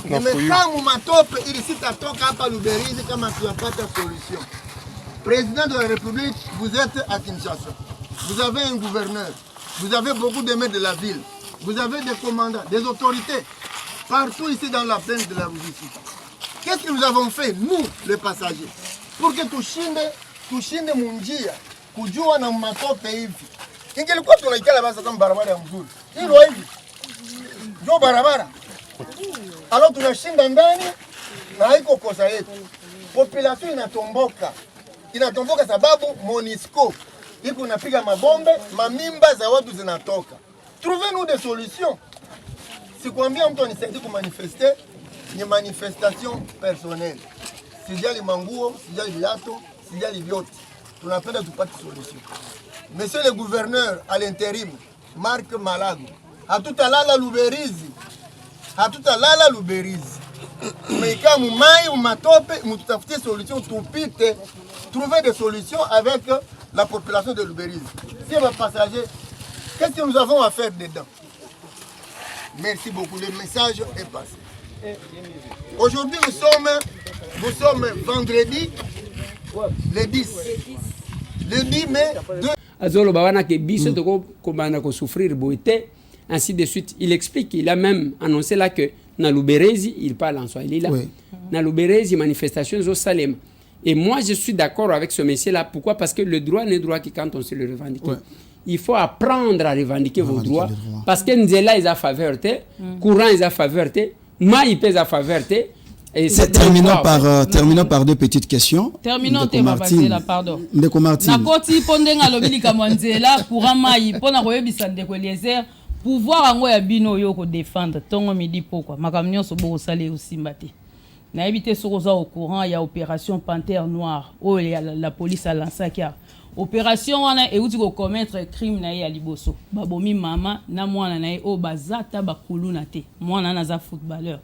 Nimekaa matope ili sitatoka hapa Luberizi kama tuyapata solution. Président de la République, vous êtes à Kinshasa. Vous avez un gouverneur. Vous avez beaucoup de maires de la ville. Vous avez des commandants, des autorités. Partout ici dans la plaine de la Russie. Qu'est-ce que nous avons fait, nous, les passagers, pour que tushinde munjia, kujua na matope hivi. Ingelikuwa tunaikala basi kama barabara ya mzuri. Hilo hivi. Ndio barabara. Alors tunashinda ndani na haiko kosa yetu. Population inatomboka sababu Monisco iko napiga mabombe, mamimba za watu zinatoka. Trouvez-nous des solutions. Sikwambia mtu anisaidie kumanifester, ni manifestation personnelle. Sijali manguo, sijali viatu, sijali vyote. Tunapenda tupate solution. Monsieur le gouverneur à l'intérim, Marc Malago, hatutalala Luberizi. Tumeikaa mumai, mumatope, mututafutie solution, tupite. Trouver des solutions avec la population de Luberizi. Si les passagers, qu'est-ce que nous avons à faire dedans? Merci beaucoup, le message est passé. Aujourd'hui, nous sommes vendredi, le 10. Le 10 mai, Azolo bawana ke biso de komana ko souffrir boité, ainsi de suite. Il explique, il a même annoncé là que na Luberezi, il parle en Swahili là. Oui. Na Luberezi manifestation au Salem. Et moi je suis d'accord avec ce monsieur là. Pourquoi? Parce que le droit n'est droit que quand on se le revendique. Ouais. Il faut apprendre à revendiquer vos droits les droits. parce que Nzela ils a faveur courant ils a faveur Maï pèse a faveur et Terminons par deux petites questions. Terminons Ndeko te Martine. la pardon. Ndeko Martine. Nakoti pondenga lobili kamanzela courant mai pona koyebisa Ndeko Eliezer pouvoir ango ya bino yo ko défendre tongo midi pourquoi makamnyo so bo salé aussi mbate. Na éviter sokoza au courant il y a opération Panthère Noire où la police a lancé kia opération wana e uti ko commettre crime na ya liboso babomi mama na mwana na o bazata bakuluna te mwana na za footballeur.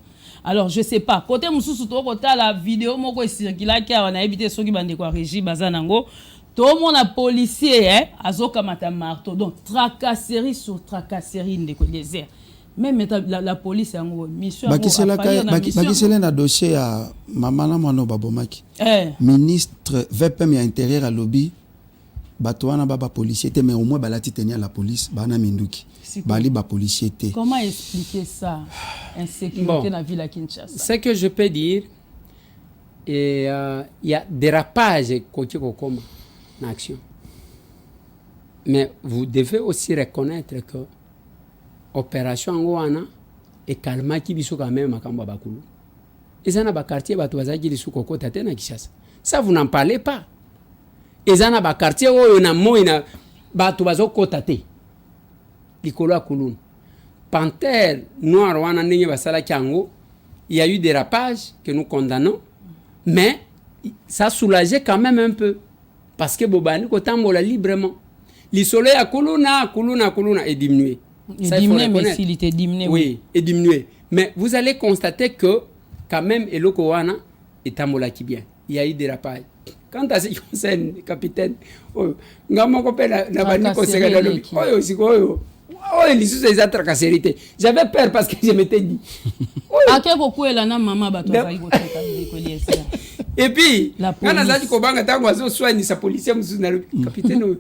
Alors je sais pas côté mususu to kota la vidéo moko circula qui a na éviter soki bande ko régie bazanango to mona policier azoka mata marteau donc tracasserie sur tracasserie Ndeko Eliezer même la police yango mission bakisela na dossier ya mama na mwana babomaki ministre VPM ya intérieur à lobby batouana baba policier mais au moins balati tenir la police bana minduki bali ba policier té. Comment expliquer ça insécurité dans la ville à Kinshasa? Ce que je peux dire il y a dérapage côté Kokoma en action. Mais vous devez aussi reconnaître que opération Angoana et calma qui biso quand même makamba bakulu. Ezana ba quartier ba tuazaki li sukoko tate na Kinshasa. Ça vous n'en parlez pas. Ezana ba quartier oyo na moina ba tuazo kotate. Likolo akulun. Panthère Noire wana ndenge basala kiango, il y a eu des rapages que nous condamnons, mais ça soulageait quand même un peu parce que bobani kotambola librement. Le soleil à kuluna est diminué. Ça, diminué, mais s'il était diminué. Oui, est diminué. Mais vous allez constater que quand même Eloko wana est tambola qui bien. Il y a eu des rapages. Quant à ce qui concerne le capitaine, ngamo ko pe na bani ko sega na lobi. Oyo sikoyo. Oh, j'avais peur parce que je m'étais dit. Et puis, quand on a dit que tango azo soigner sa policier capitaine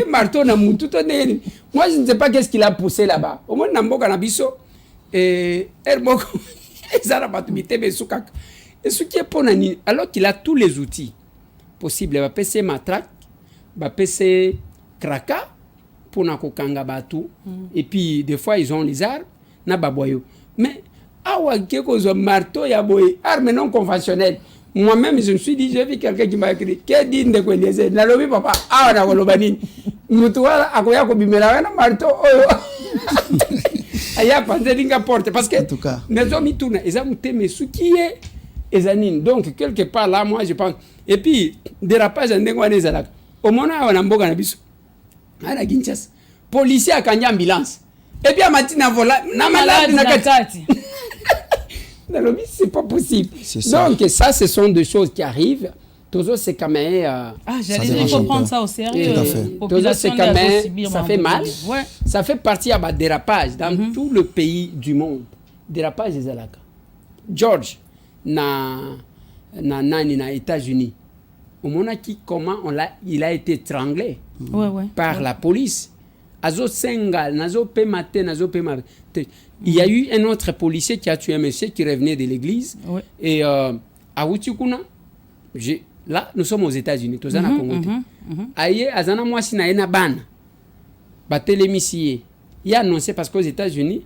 marteau na mutu to neni. Moi je ne sais pas qu'est-ce qu'il a poussé là-bas. Au moins namboka na biso et erboko ezara batumité besukaka. Et ce qui est pour nani alors qu'il a tous les outils possibles, ba PC matraque, ba PC kraka pour na kokanga batu et puis des fois ils ont les armes na baboyo mais awa keko zo marteau ya boy arme non conventionnelle. Moi-même je me suis dit j'ai vu quelqu'un qui m'a écrit que dit Ndeko Eliezer na lobi papa awa na koloba nini mutu wala akoya ko bimela na marteau oyo aya panzelinga porte parce que en tout cas nezo mituna eza muteme sukiye ezanine donc quelque part là moi je pense et puis dérapage ndengo wana ezalaka omona awa na mboka na biso ana Kinshasa policier akanya ambulance et puis amatina vola na malade na kati c'est pas possible. Donc ça ce sont des choses qui arrivent. Toujours c'est quand même j'allais dire il faut prendre ça au sérieux. Toujours c'est quand même ça fait mal. Ouais. Ça fait partie à dérapage dans tout le pays du monde. Dérapage des alaka. George na États-Unis. Au moment qui comment il a été étranglé par la police. Azo Sengal, Nazo Pemate, Nazo Pemate. Il y a eu un autre policier qui a tué un monsieur qui revenait de l'église. Et à Outikuna, là, nous sommes aux États-Unis, tous en Congo. Aïe, Azana Mwasi na ena ban. Batelemisiye. Il a annoncé parce qu'aux États-Unis,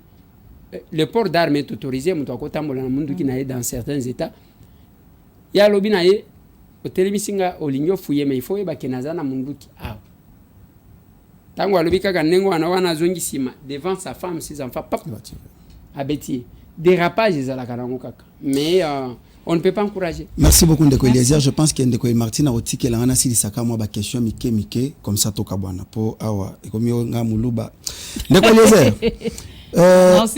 le port d'armes est autorisé, dans certains États. Il y a l'obinaye, au télémisinga, au ligno fouillé, mais il faut que Nazana Munduki. Tango alobika kanengo wana zongi sima devant sa femme ses enfants pap abeti dérapage ezalaka nango kaka mais on ne peut pas encourager. Merci beaucoup Ndeko Eliezer. Je pense que Ndeko Martine Arotiki la ngana sili saka moi ba question mike comme ça toka bwana po awa ekomi nga muluba Ndeko Eliezer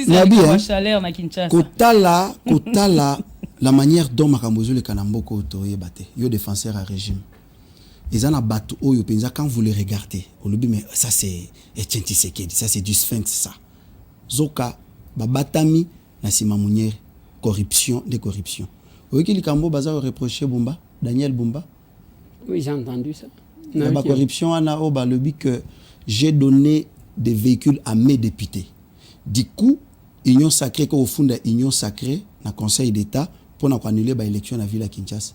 nabi chaleur na Kinshasa kotala la manière dont makambozo le kanamboko otoye bate yo défenseur à régime. Ils ont battu oyo penza quand vous les regardez on le dit mais ça c'est Etienne Tshisekedi ça c'est du sphinx ça zoka babatami na sima muniere corruption de corruption oyo ki likambo baza reprocher Bumba Daniel Bumba. Oui j'ai entendu ça. La corruption, le but que j'ai donné des véhicules à mes députés. Du coup, Union Sacrée, quand au fond de l'Union Sacrée, dans le Conseil d'État, pour annuler l'élection dans la ville de Kinshasa.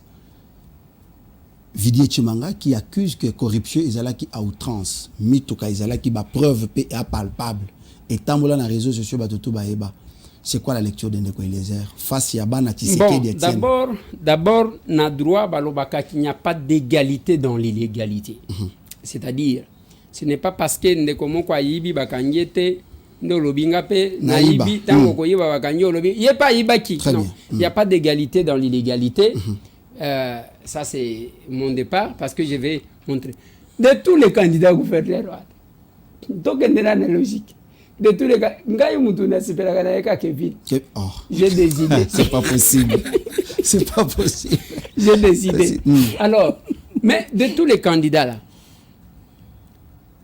Vidier Chimanga qui accuse que la corruption est qui à outrance. Mitoka est qui a preuve palpable. Et tant que dans les réseaux sociaux, c'est quoi la lecture de Ndeko Eliezer face à Bana Tshisekedi Etienne? D'abord, na droit balobaka qu'il n'y a pas d'égalité dans l'illégalité. C'est-à-dire, ce n'est pas parce que Ndeko Moko Ayibi bakangete ndo lobinga pe naibi tango koyiba bakanyo lobi yepa yibaki. Non, il n'y a pas d'égalité dans l'illégalité. Ça c'est mon départ parce que je vais montrer de tous les candidats gouverneurs. Donc il y a une logique. De tous les cas, j'ai des idées. C'est pas possible. C'est pas possible. J'ai des idées. Alors, mais de tous les candidats là,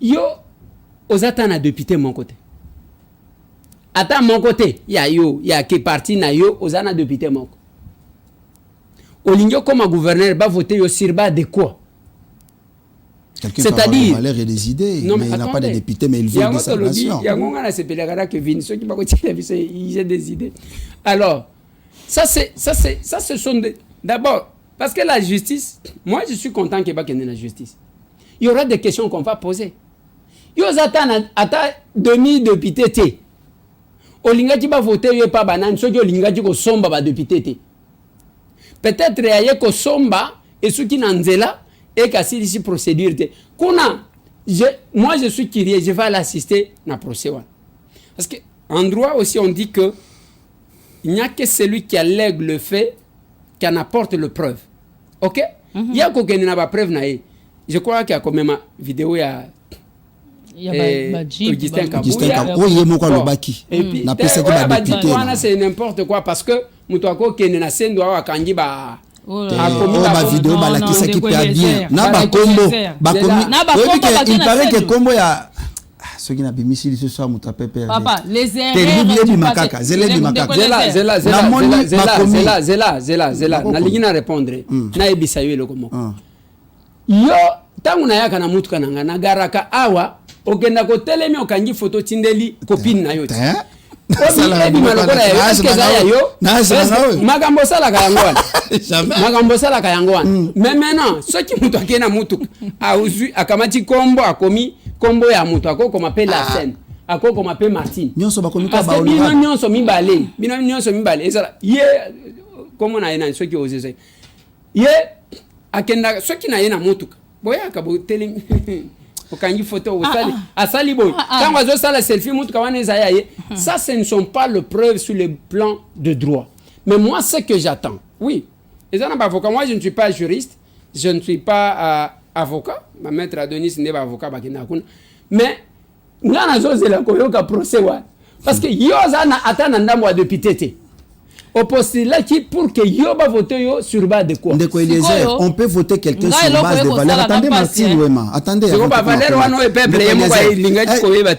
yo, aux attentes à député mon côté. Attends mon côté, il y a qui parti na yo, aux attentes à député mon côté. Olingo comme gouverneur va voter yo sirba de quoi? C'est-à-dire, il a des idées, non, mais il n'a pas de députés, mais il veut des salvations. Il y a des idées. Alors, ça ce sont des... D'abord, parce que la justice, moi je suis content qu'il n'y ait pas la justice. Il y aura des questions qu'on va poser. Il y a demi-député. Olinga qui va voter, il n'y a pas banane, ceux qui ont l'inga qui somba va député. Peut-être il y a que somba et ceux qui n'en ont là, et qu'à ici procédure moi je suis curieux, je vais l'assister dans le procès parce que en droit aussi on dit que il n'y a que celui qui allègue le fait qui en apporte le preuve. Ok? Il y a quelqu'un qui n'a pas preuve. Je crois qu'il y a quand même une vidéo il y a Augustin Kabouya. Et puis c'est n'importe quoi parce que Moutouako qui est na sendo wa kanji ba vidéo balakisa qui peut bien na ba combo il paraît que combo ya ceux qui n'a pas mis ce soir muta pepe papa les erreurs du makaka zela na ligina répondre na ebisa yo lokomo yo tangu na yaka na mutu kananga na garaka awa okenda ko telemi okangi photo tindeli copine na yo magambo sala kayangoana mais maintenant soki mutu akena mutu auzui akamati kombo akomi kombo ya mutu akokoma pe la scène akokoma pe Martine nyonso bakomi ka ba bino nyonso mibale ezala ye komo na yena soki ozeze ye akenda soki na yena mutu boya akabo telemi okangi photo asali boy quand on ça la selfie mutu kawana zaya ye ça ce ne sont pas le preuve sur le plan de droit mais moi ce que j'attends oui les avocat moi je ne suis pas juriste je ne suis pas avocat ma maître Adonis n'est pas avocat bakina kuna mais ngana zoze la koyoka procès wa parce que yo zana atana ndambo wa député au postulat qui pour que yo va voter yo sur base de quoi? Ndeko Eliezer, on peut voter quelqu'un sur base de valeurs. Attendez Martine Wema, attendez.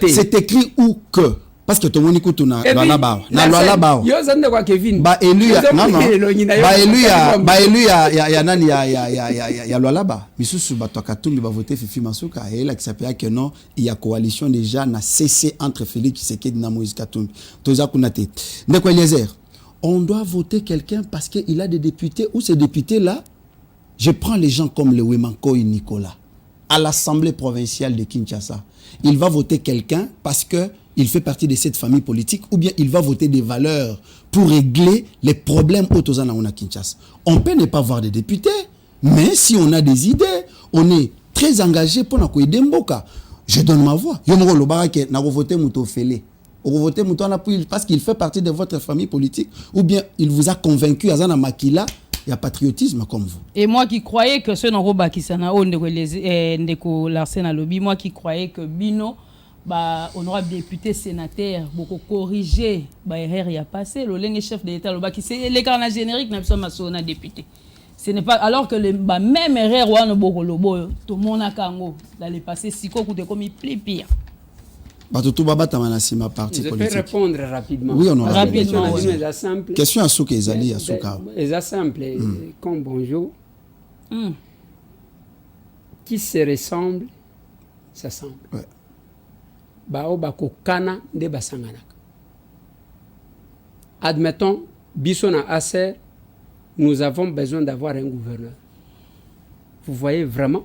C'est écrit où que parce que tout le monde écoute na là-bas. Na là-bas. Yo zande kwa Kevin. Ba élu ya nani ya là-bas. Misusu bato Katumbi va voter Fifi Masuka et là qui s'appelle que non, il y a coalition déjà na cessé entre Félix Tshisekedi na Moïse Katumbi. Toza kunate. Ndeko Eliezer, on doit voter quelqu'un parce qu'il a des députés ou ces députés-là, je prends les gens comme le Wemanko et Nicolas, à l'Assemblée provinciale de Kinshasa. Il va voter quelqu'un parce qu'il fait partie de cette famille politique ou bien il va voter des valeurs pour régler les problèmes autour de Kinshasa. On peut ne pas voir des députés, mais si on a des idées, on est très engagé pour nous aider. Je donne ma voix. Je vais voter Moutofele. Vous votez parce qu'il fait partie de votre famille politique ou bien il vous a convaincu à Zana Makila, il y a patriotisme comme vous. Et moi qui croyais que ce n'Oroba qui s'en a ndeko Larsen Alobi, moi qui croyais que Bino honorable député sénateur beaucoup corriger erreur y a passé le chef de l'État Loba qui c'est les carnets génériques n'a pas massona député. Ce n'est pas alors que le même erreur ou no boko lobo tout le monde a kango dans le passé siko coûte comme pire. Je peux répondre rapidement. Oui, on aura rapidement. Question à Souka Ezali, à Souka. C'est simple, comme bonjour. qui se ressemblent s'assemblent. Ouais. Bao bakokana nde basanganaka. Admettons, Bissona Acer, nous avons besoin d'avoir un gouverneur. Vous voyez vraiment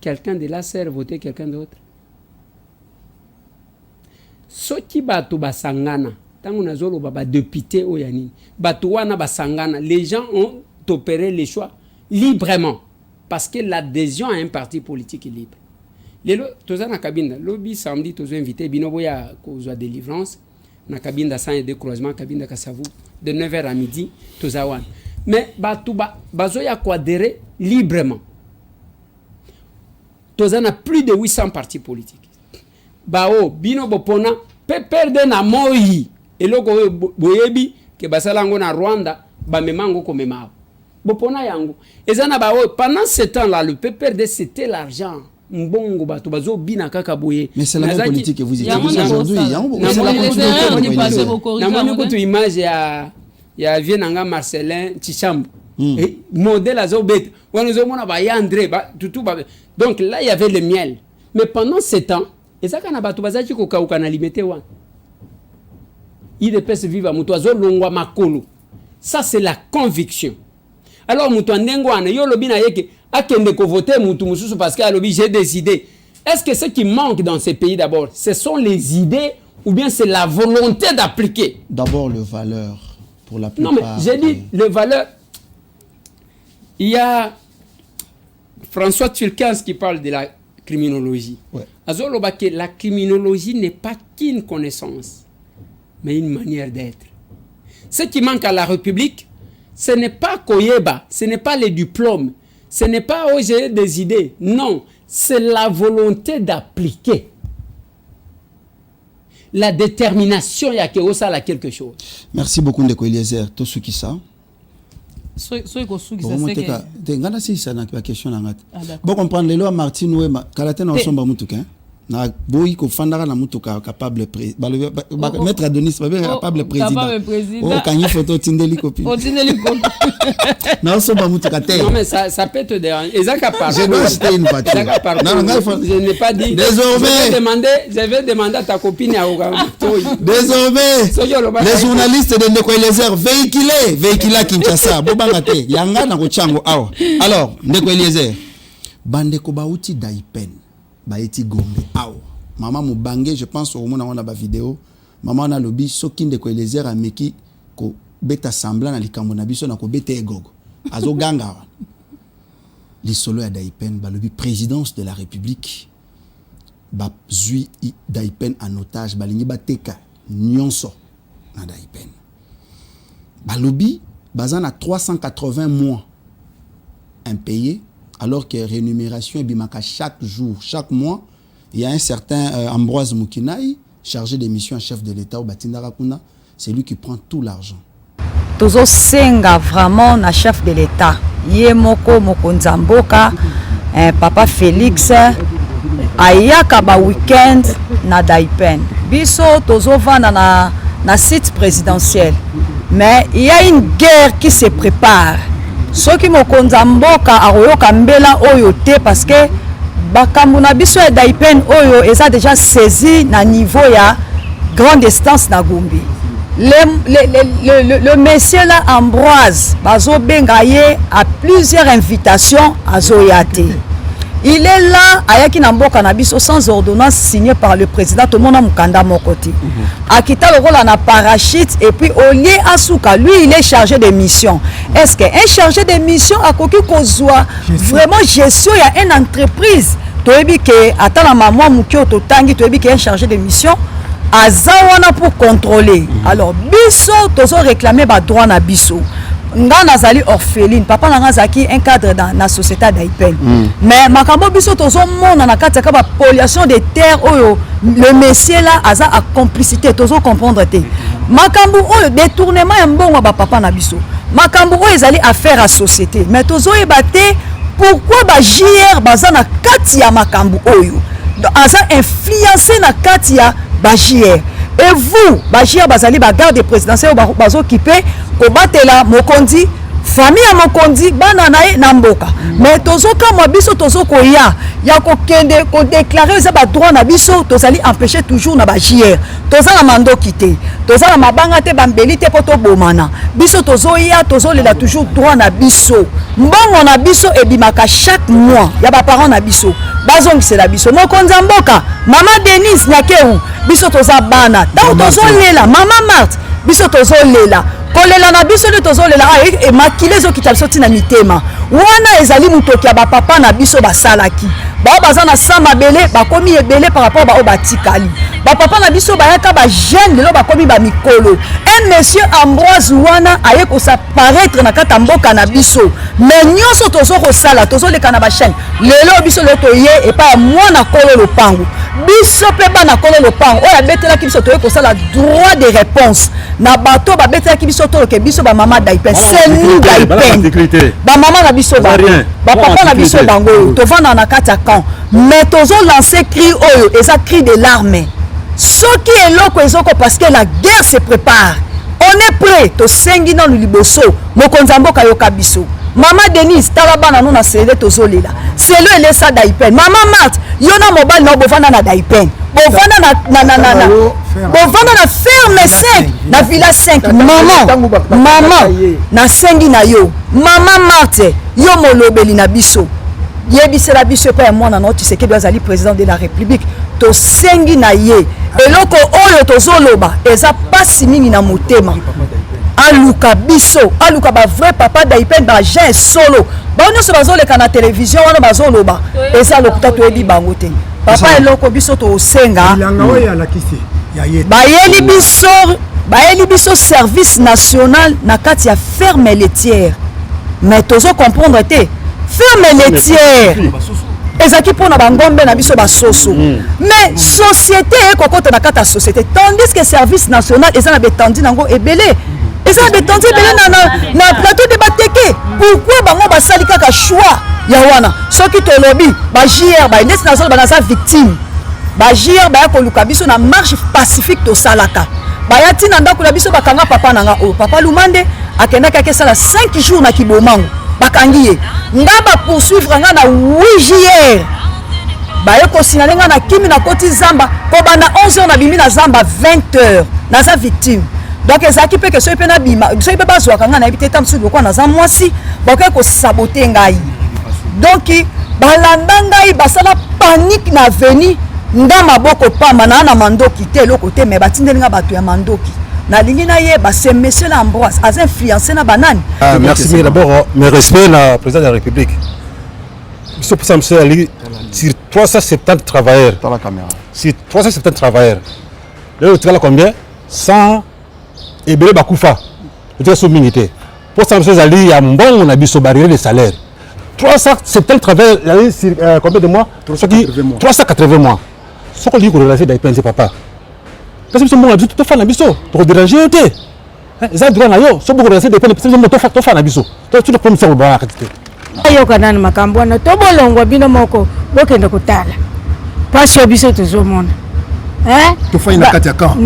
quelqu'un de l'Acer voter quelqu'un d'autre? Soki bato basangana, tango nazolo baba député oyani, bato wana basangana, les gens ont opéré les choix librement parce que l'adhésion à un parti politique est libre. Lelo toza na kabinda, lobby samedi tozo invité binobo ya kozwa délivrance na kabinda sans de croisement kabinda Kasavu de 9h à midi toza wana. Mais bato bazo ya coadhérer librement. Toza na plus de 800 partis politiques. Bao bino bopona pe perdre na moi eloko boyebi ke basalango na Rwanda ba memango ko memao bopona yango ezana bao pendant ce temps là le PPRD c'était l'argent mbongo bato bazo bina kaka boye. Mais c'est la même politique que vous utilisez aujourd'hui. Namoni ko tu image ya Vienanga Marcelin Tchambu modèle azo bet wana zo mona ba ya André ba tutu ba. Donc là il y avait le miel, mais pendant ce temps ezaka na bato bazaki ko kauka na limité wana IDPS viva muto azo longwa makolo. Ça c'est la conviction. Alors muto ndengo wana yo lobi na yeke akende ko voter mutu mususu parce que alobi j'ai des idées. Est-ce que ce qui manque dans ces pays d'abord ce sont les idées ou bien c'est la volonté d'appliquer? D'abord le valeur pour la plupart. Non mais j'ai dit le valeur. Il y a François Tulkens qui parle de la criminologie. Ouais. La criminologie n'est pas qu'une connaissance, mais une manière d'être. Ce qui manque à la République, ce n'est pas Koyeba, ce n'est pas les diplômes, ce n'est pas j'ai des idées. Non, c'est la volonté d'appliquer. La détermination, il y a quelque chose. Merci beaucoup, Ndeko Eliezer. Tout ce qui ça. Ngana si ça na question na ngata. Bon comprendre les lois Martin Wema kalate na osomba mutuka na boyi ko fandaka na mutuka capable maître Adonis capable président. Oh kanyi photo tindeli copie. O tindeli copie. Na osomba mutuka te. Non mais ça peut te déranger. Ezaka par. Je dois acheter une voiture. Non, je n'ai pas dit. Désormais je vais demander à ta copine à désormais les journalistes de Ndeko Eliezer véhiculés Kinshasa bobanga te yanga na kochango awa. Alors Ndeko Eliezer bandeko bauti daipen baeti Gombe awa mama mubange je pense au mona ba vidéo mama na lobi soki Ndeko Eliezer ameki ko beta semblant na likambo na biso na ko beta egogo azo ganga lisolo ya daipen balobi présidence de la République ba zui daipen en otage balingi bateka nyonso na daipen balobi bazan à 380 mois impayés, alors que rémunération est bimaka chaque jour, chaque mois. Il y a un certain Ambroise Moukinai, chargé des missions en chef de l'État au Batindara Kuna, c'est lui qui prend tout l'argent. Tozo senga vraiment na chef de l'État. Yemoko Mokonzamboka, Papa Félix, ayaka ba week-end na Daipen. Biso tozo vanda na site présidentiel. Mais il y a une guerre qui se prépare. Ceux qui Mokonza Mboka aroyoka mbela oyo te parce que bakambu na biso ya Daipen oyo eza déjà saisi na niveau ya grande instance na Gombe. Le monsieur là Ambroise bazo bengaye à plusieurs invitations à Zoyate. Il est là, ayaki na mboka na biso sans ordonnance signée par le président, tout le monde a mukanda mon côté. Akita le rôle en parachute et puis Olié Asuka, lui il est chargé de mission. Est-ce qu'un chargé de mission a koki kozwa vraiment gestion il y a une entreprise toyebi ke ata na maman mukio totangi toyebi ke un chargé de mission azawana pour contrôler. Alors biso tozo réclamer ba droit na biso. Nga nazali orpheline papa nga zaki un cadre dans la société d'Aipen mais makambo biso tozo mona na kati ka ba pollution de terre oyo le monsieur là aza a complicité tozo comprendre te makambo oyo détournement ya mbongo ba papa na biso makambo oyo ezali affaire à société mais tozo ebate pourquoi ba JR baza na kati ya makambo oyo aza influencé na kati ya ba JR. Et vous, Bachir Bazali, garde présidentielle, bazo occupé, kobatela Mokondi, famille ya mokonzi bana na ye na mboka mais tozokamwa biso tozokoya ya kokende kodéclarer eza badroit na biso tozali empêcher toujours na bajr toza na mandoki te toza na mabanga te bambeli te mpo tobomana biso tozoya tozolela toujours droit na biso mbongo na biso ebimaka chaque mois ya baparent na biso bazongisela biso mokonzi ya mboka mama Denise Nyakeru biso toza bana ntango tozolela mama Marthe biso tozolela kolela na biso nde tozolela emakile ezokita biso ntina mitema wana ezali motoki ya bapapa na biso basalaki bao baza na sa mabele bakomi ebele par rapport bao batikali bapapa na biso bayaka bajeune lelo bakomi bamikolo un monsieur Ambroise wana aye kosaparaître na kati ya mboka na biso mais nyonso tozokosala tozoleka na bachaine lelo biso lelo toye epai ya mwana kolo lopango biso mpe bana kolo lopango oyo abetelaki biso toye kosala droit de réponse na bato babetelaki biso toloke biso bamama daipen c'est nous daipen bamama na biso bango bapapa na biso bango oyo tovanda na kati ya camp mais tozolance cri oyo eza cri de larme soki eloko ezoko parce que la guerre se prépare on est prêt tosengi nanu liboso mokonzi ya mboka yoka biso mama Denise tala bana no na sele tozolela selo elesa daipen mama Marthe yo na mobali na bovanda na daipen bovanda na ferme 5 na villa 5 mama na sengi na yo mama Marthe yo molobeli na biso yebisela biso pa ya mwana na Tshisekedi azali président de la République tosengi na ye eloko oyo tozoloba eza pasi mingi na motema aluka biso aluka ba vrai papa daipen ba jean solo ba nyonso bazoleka na télévision wana bazoloba eza lokuta toyebi bango te papa eloko biso tosenga bayeli biso service national na kati ya ferme laitière mais tozo comprendre te ferme laitière ezaki mpona bangombe na biso basoso mais société ekokota na kati ya société tandis que service national eza na betendi nango ebele eza na betendi ebele na plateau de bateke pourquoi bango basali kaka choix ya wana soki tolobi bajr baendesi nazolo banaza victime bajr baya koluka biso na marche pacifique tosalaka baya ntina ndako na biso bakanga papa nanga oyo papa Lumande akendaki akesala 5 jours na kibomango bakangi ye nga bapoursuivre nga na 8 JR baye kosinale nga na kimi na koti zamba ko bana 11h na bimi na zamba 20h naza victime donc ezaki pe ke soki pe na bima soki pe bazwaka nga na yebi te tamsu lokwa naza mwasi bakoki kosabote ngai donc balanda ngai basala panique na veni nga maboko pamba na mandoki te eloko te mais batindeli nga bato ya mandoki nalingi na ye c'est monsieur Ambroise a influencé na banane. Merci mais d'abord mes respects la président de la République. Monsieur pour ça monsieur Ali sur 370 travailleurs dans la caméra. Sur 370 travailleurs. Le total combien 100 et belé bakufa. Le total minité. Pour ça monsieur Ali il y a bon on a biso barrière les salaires. 370 travailleurs sur combien de mois 380 mois. Ce qu'on dit qu'on a fait d'aipenser papa. Parce que c'est bon, tout fait na biso, to déranger te. Ça droit na yo, so beaucoup de des peine, c'est bon to fait na biso. To tu peux me faire ba akité. Ayo kana na makambo na to bolongwa bino moko, bokenda kutala. Pasio biso to zomona. To fait na kati ya camp.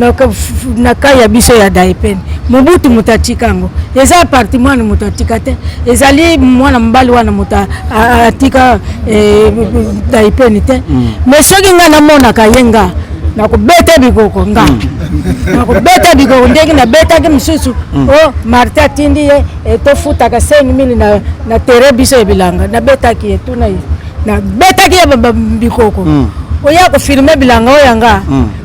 Na kaya biso ya daipen. Mobutu mutachikango. Eza parti mwana mutatika te. Ezali mwana mbali wana mutatika daipen te. Mais soki ngana mona kayenga. Nakubeta bikoko nga nakubeta bikoko ndenge na beta ke misusu oh Martha tindi ye tofuta ka 5000 na tere biso ebilanga na beta ki etuna na beta ki bikoko oya ko filmer bilanga oyanga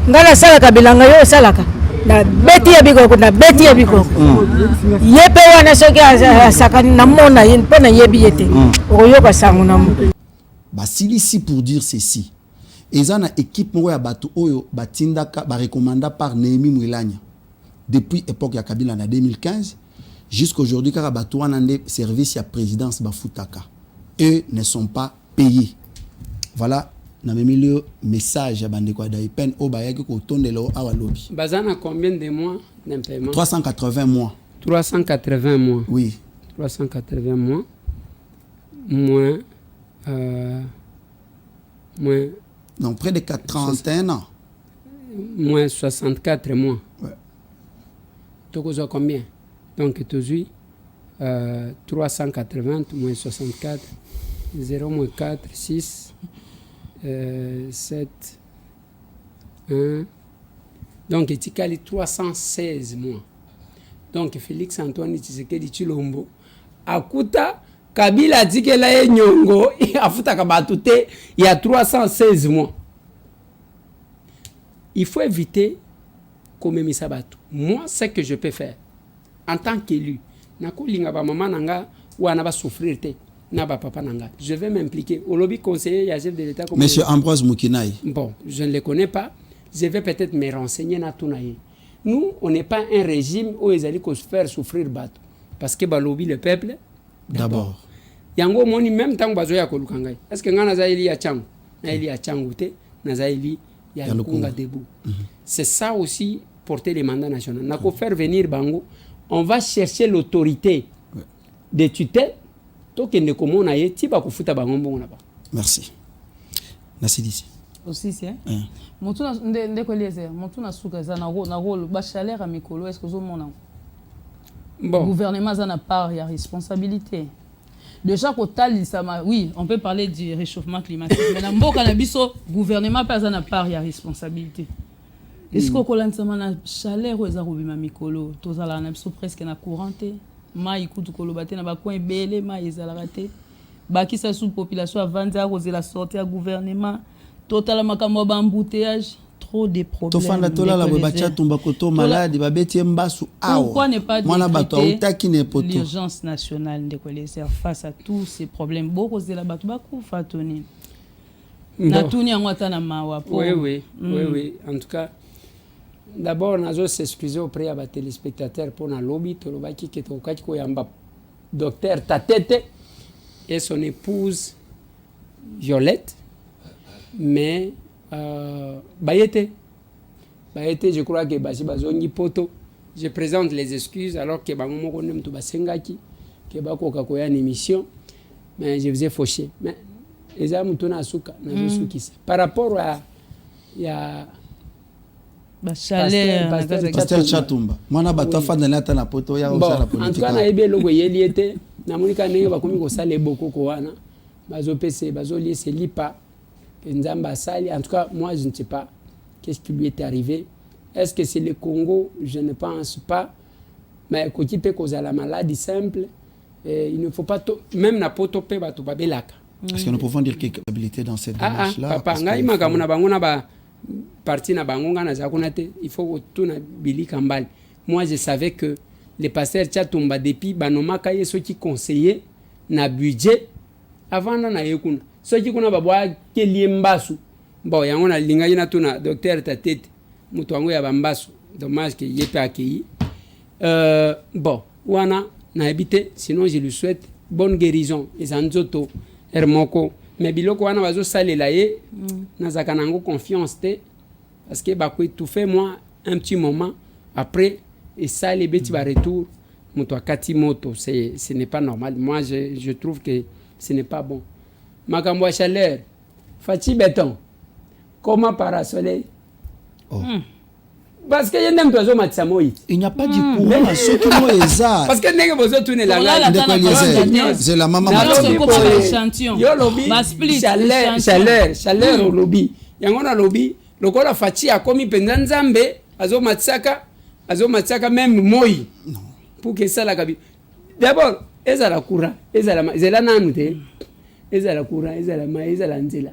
ngana sala ka bilanga yo salaka na beti ya bikoko na beti ya bikoko yepe wana soki asakani na mona yin pena yebi yete oyoka sangu na basilisi pour dire ceci. Ils ont une équipe ya bato oyo batindaka ba recommanda par Néhémie Mwilanya depuis époque ya Kabila en 2015 jusqu'à aujourd'hui car bato wana ndé service ya présidence bafutaka eux ne sont pas payés. Voilà na milieu message ya bande kwa daipen o bayaki ko tondelo awa lobi. Bazana combien de mois d'impaiement 380 mois. 380 mois. Oui. 380 mois moins donc près de 31 ans. Moins 64 mois. Ouais. Tu as combien? Donc tu as 380 moins 64, 0 moins 4, 6, 7, 1. Donc, il y a 316 mois. Donc, Félix Antoine Tshisekedi Tshilombo, Akuta, Kabila dit que là, Nyongo, Afuta Kabatute, il y a 316 mois. Il faut éviter comme Misabatu. Moi, ce que je peux faire, en tant qu'élu, je vais m'impliquer. Au lobby conseiller, il y a chef de l'État. Monsieur Ambroise Moukinaï. Bon, je ne le connais pas. Je vais peut-être me renseigner. Nous, on n'est pas un régime où ils allaient se faire souffrir bateau. Parce que le lobby, le peuple, d'abord. Yango moni même temps bazo ya kolukangai. Est-ce que ngana zaili ya changu? Na ili ya changu te, na zaili ya lukunga debout. C'est ça aussi porter les mandats nationaux. Nako faire venir bango, on va chercher l'autorité de tutelle. Tokende komo na ye tiba kufuta bango mbongo na ba. Merci. Nasidisi. Aussi c'est. Motuna ndeko liese, motuna suka za na rôle ba chaleur à mikolo, est-ce que zo mona? Bon. Gouvernement ça n'a pas de responsabilité. De chaque total, oui, on peut parler du réchauffement climatique. Mais dans le cannabis, le gouvernement n'a pas de responsabilité. Est-ce que vous avez une chaleur ou vous avez presque na courante? Mais écoute, vous avez un coin belé, mais ils ont raté. Baki sa sous-population avant de la sortie du gouvernement. Totalement comme un embouteillage. Trop de problèmes. Pourquoi ne pas décréter l'urgence nationale de face à tous ces problèmes? Oui. En tout cas, d'abord, nous allons s'excuser auprès des téléspectateurs pour le lobby. Docteur Tatete et son épouse Violette. Mais Bayete, je crois que Basi Bazongi Poto, je présente les excuses alors que Bango Mokonem Tubasengaki, que Bako Kakoya une émission, mais je vous ai fauché. Mais les amis tournent à Souka, par rapport à Pasteur Chatumba. Moi, na batafa na lata na poto ya osala politique. En tout cas, na ebe logo yeliete, na monika ndenge bakomi ko sala boko ko wana. Bazo PC, bazo lié c'est lipa. En tout cas, moi, je ne sais pas qu'est-ce qui lui est arrivé. Est-ce que c'est le Congo? Je ne pense pas. Mais quand il peut causer la maladie simple, il ne faut pas même na potope bato babelaka. Est-ce que nous pouvons dire quelque habilité dans cette démarche-là? Papa, ngai makamuna bangona ba parti na bangonga na zakunate, il faut que tout na bili kambali. Moi, je savais que le pasteur Tchatumba depuis banomaka yeso qui conseillait na budget avant na yekuna. Ce qui kuna babwa kelie mbasu bon yango na linga yina tuna docteur Tatete mutu wangu ya bambasu dommage que yepe accueilli bon wana na habité sinon je lui souhaite bonne guérison et anzoto hermoko mais biloko wana bazo salela ye na zakanango confiance te parce que bakwe tout fait moi un petit moment après et ça les bêtis ba retour mutu akati moto ce n'est pas normal. Moi je trouve que ce n'est pas bon. Makambo chaleur, Fati béton, comment parasoleil? Parce que il n'y a pas de courant à ceux qui ont les arts. Parce que c'est la maman chaleur au lobby. Yangona lobby, le corps Fati a commis Penzanzambe, Azo Matsaka même moi. Pour que ça la gabi. D'abord, ezala courant, ezala nanute. Ezala courant, ezala ma, ezala nzela.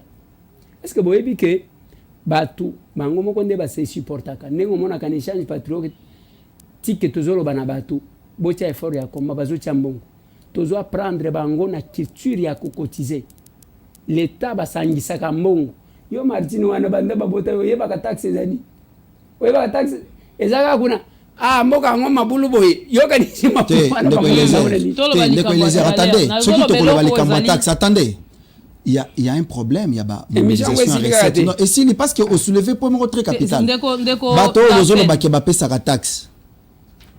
Est-ce que vous voyez que batu bango moko nde ba se supportaka ndenge mona kan échange patriotique que tozolo bana batu botia effort ya komba bazo chambongo tozo apprendre bango na culture ya kokotiser l'état basangisa ka mbongo yo Martino wana banda babota yo yeba ka taxe zani yo ba taxe ezaka kuna mboka ngoma bulu boye yo kanisi mapana attendez ceux qui te collent les taxe attendez il y a un problème, il y a une mobilisation à recette. Et si parce que au soulevé pour mon très capital. Bateau aux ba kebapé sa taxe.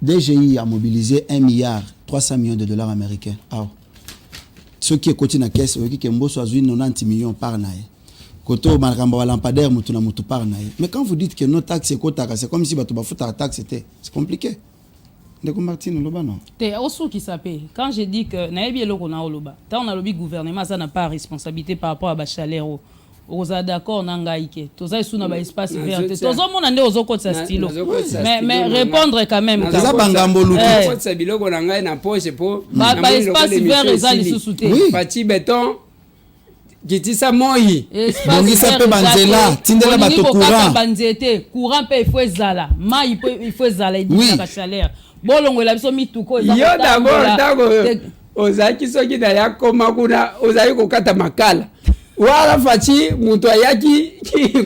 DGI a mobilisé 1,3 milliard américains. Ceux qui continuent à caisse, qui ont 90 millions par an. Koto maramba lampadaire mutu na mutu par an. Mais quand vous dites que nos taxes c'est comme si bato ba futa taxe c'était, c'est compliqué. Ndeko Martine Loba non. Te osu qui s'appelle. Quand je dis que na yebi eloko na oloba. Tant on a le gouvernement ça n'a pas responsabilité par rapport à ba chaleur. Oza d'accord na ngaike. Toza sous na ba espace vert. Toza mona nde ozoko sa stylo. Mais répondre quand même. Ça bangambo luki. Ko tsa biloko na ngai na poche po. Ba espace vert ezali sous-souté. Pati béton. Gitisa moi. Donc ça peut banzela, tindela bato courant. Banzete, courant peut il faut ezala. Ma il faut ezala il dit la chaleur. Bolongo la biso mituko ezala. Yo d'abord dago. Ozaki soki da yakoma kuna ozaki kokata makala. Wala fachi mutu ayaki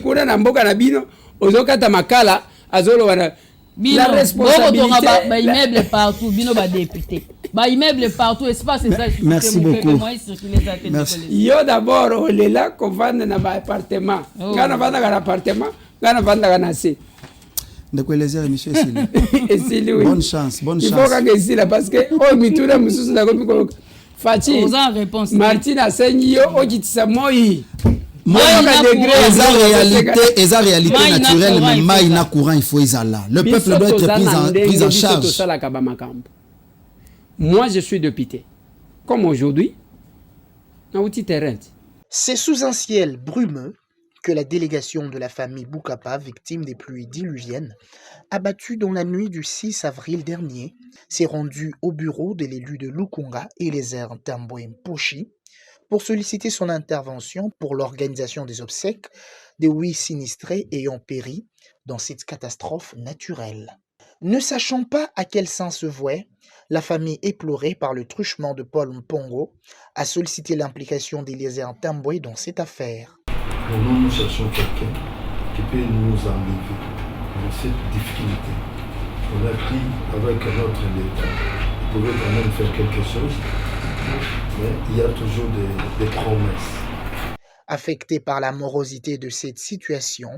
kuna na mboka na bino ozokata makala azolo wana. La responsabilité. Ba immeuble partout, bino ba député. Ba immeuble partout, espace ça. Merci beaucoup. Merci. Yo d'abord on est là qu'on vend dans ba appartement. Ngana vanda dans appartement, ngana vanda dans AC. Ndeko Eliezer monsieur Sili. Bonne chance, bonne chance. Il faut que ici là parce que oh mituna mususu na komi ko Fati. Aux réponse. Martine Asenyo okitisa moi. Moi, eza réalité naturelle, mais maï na courant, il faut là. Le peuple doit être pris en charge. Moi, je suis député. Comme aujourd'hui, c'est sous un ciel brumeux que la délégation de la famille Boukapa, victime des pluies diluviennes, abattue dans la nuit du 6 avril dernier, s'est rendue au bureau de l'élu de Lukunga, Eliezer Tambwe Mposhi, pour solliciter son intervention pour l'organisation des obsèques des 8 sinistrés ayant péri dans cette catastrophe naturelle. Ne sachant pas à quel sein se vouer, la famille éplorée par le truchement de Paul Mpongo a sollicité l'implication d'Eliezer Tambwe dans cette affaire. Nous cherchons quelqu'un qui peut nous enlever dans cette difficulté. On a pris avec notre État, on pouvait quand même faire quelque chose. Mais il y a toujours des promesses. Affecté par la morosité de cette situation,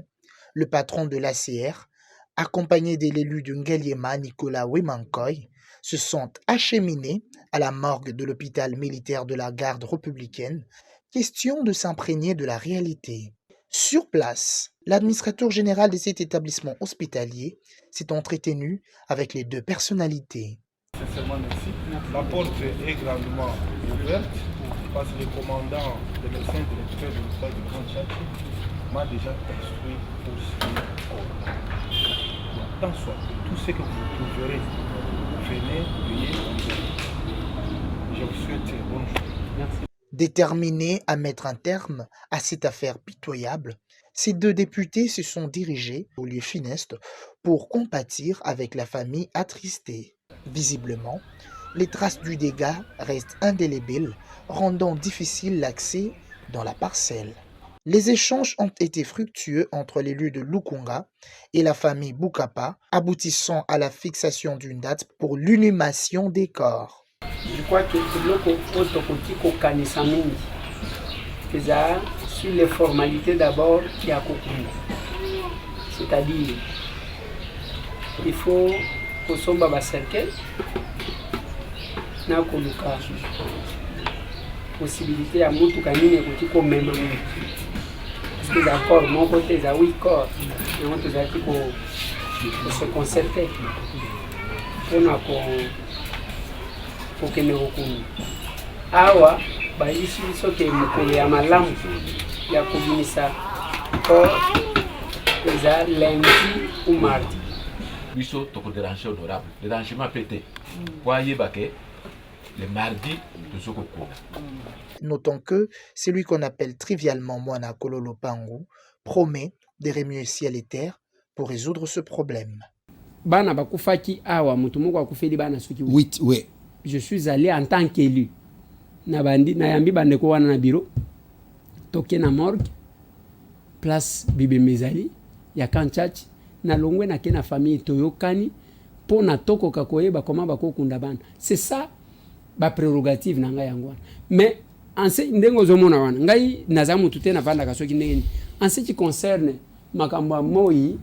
le patron de l'ACR, accompagné de l'élu de Ngaliema, Nicolas Wemankoy, se sont acheminés à la morgue de l'hôpital militaire de la garde républicaine, question de s'imprégner de la réalité. Sur place, l'administrateur général de cet établissement hospitalier s'est entretenu avec les deux personnalités. Sincèrement, merci. La porte est grandement ouverte parce que le commandant de médecins directeur de l'hôpital de Grand Tchad m'a déjà instruit pour signer tant soit tout ce que vous trouverez, venez, veuillez. Je vous souhaite bonne journée. Merci. Déterminés à mettre un terme à cette affaire pitoyable, ces deux députés se sont dirigés au lieu funeste pour compatir avec la famille attristée. Visiblement, les traces du dégât restent indélébiles, rendant difficile l'accès dans la parcelle. Les échanges ont été fructueux entre l'élu de Lukunga et la famille Boukapa, aboutissant à la fixation d'une date pour l'inhumation des corps. Je crois que sur les formalités d'abord qui a c'est-à-dire il faut kosomba ba cercle na koluka possibilité ya mutu kanine kuti ko même parce que d'accord mon côté za 8 corps et on te zaki ko se concerter on ko kene okuni awa ba ici soke mukolo ya malamu ya kubinisa ko za lundi ou mardi. Biso toko déranger honorable. Le dérangement pété. Voyez baké le mardi de ce concours. Notons que celui qu'on appelle trivialement Moana Kololo Pangu promet de remuer ciel et terre pour résoudre ce problème. Bana bakufaki awa mutu moko akufeli bana suki. Oui, oui. Je suis allé en tant qu'élu. Na bandi na yambi bande ko wana na bureau. Toke na morgue. Place Bibe Mezali ya Kanchachi. Na longwe na kena famille toyokani po na toko kakoyeba koma bakokunda bana. C'est ça ba prérogative na ngai yango. Mais en ce ndengo zomona wana ngai nazamu tute na vanda kasoki ndenge en ce qui concerne makambo moi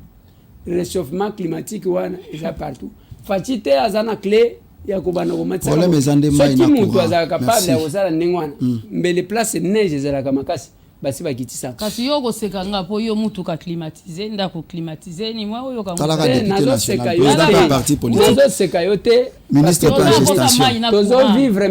réchauffement climatique wana eza partout. Fatite azana clé ya kubana komatsa. Problème ezande mai na courant. Mutu azaka capable ya ozala ndenge wana. Mais les places neige ezala kamakasi. basi bakitisa kasi yo koseka nga po yo mutu ka climatiser ndako climatiser ni mwa oyo ka nazo seka yo te ministre de la gestation tozo vivre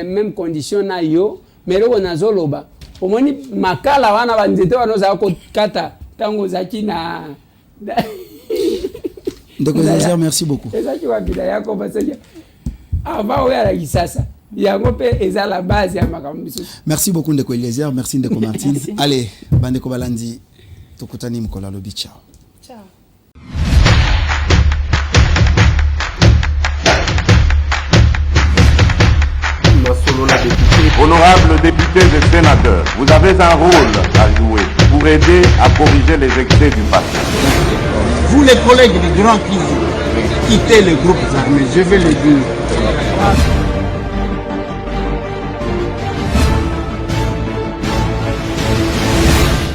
même condition na yo mais loko nazo loba omoni makala wana banzete wana za kokata tango zaki na Ndeko merci beaucoup. Ezaki wabila yako basaja ava oya la kisasa yango pe eza la base ya makambo biso. Merci beaucoup Ndeko Eliezer, merci Ndeko Martine. Allez, bandeko balandi tokutani mkola lobi ciao. Ciao. Honorables députés et sénateurs, vous avez un rôle à jouer pour aider à corriger les excès du passé. Vous les collègues du grand qui quittez les groupes armés, je vais le dire.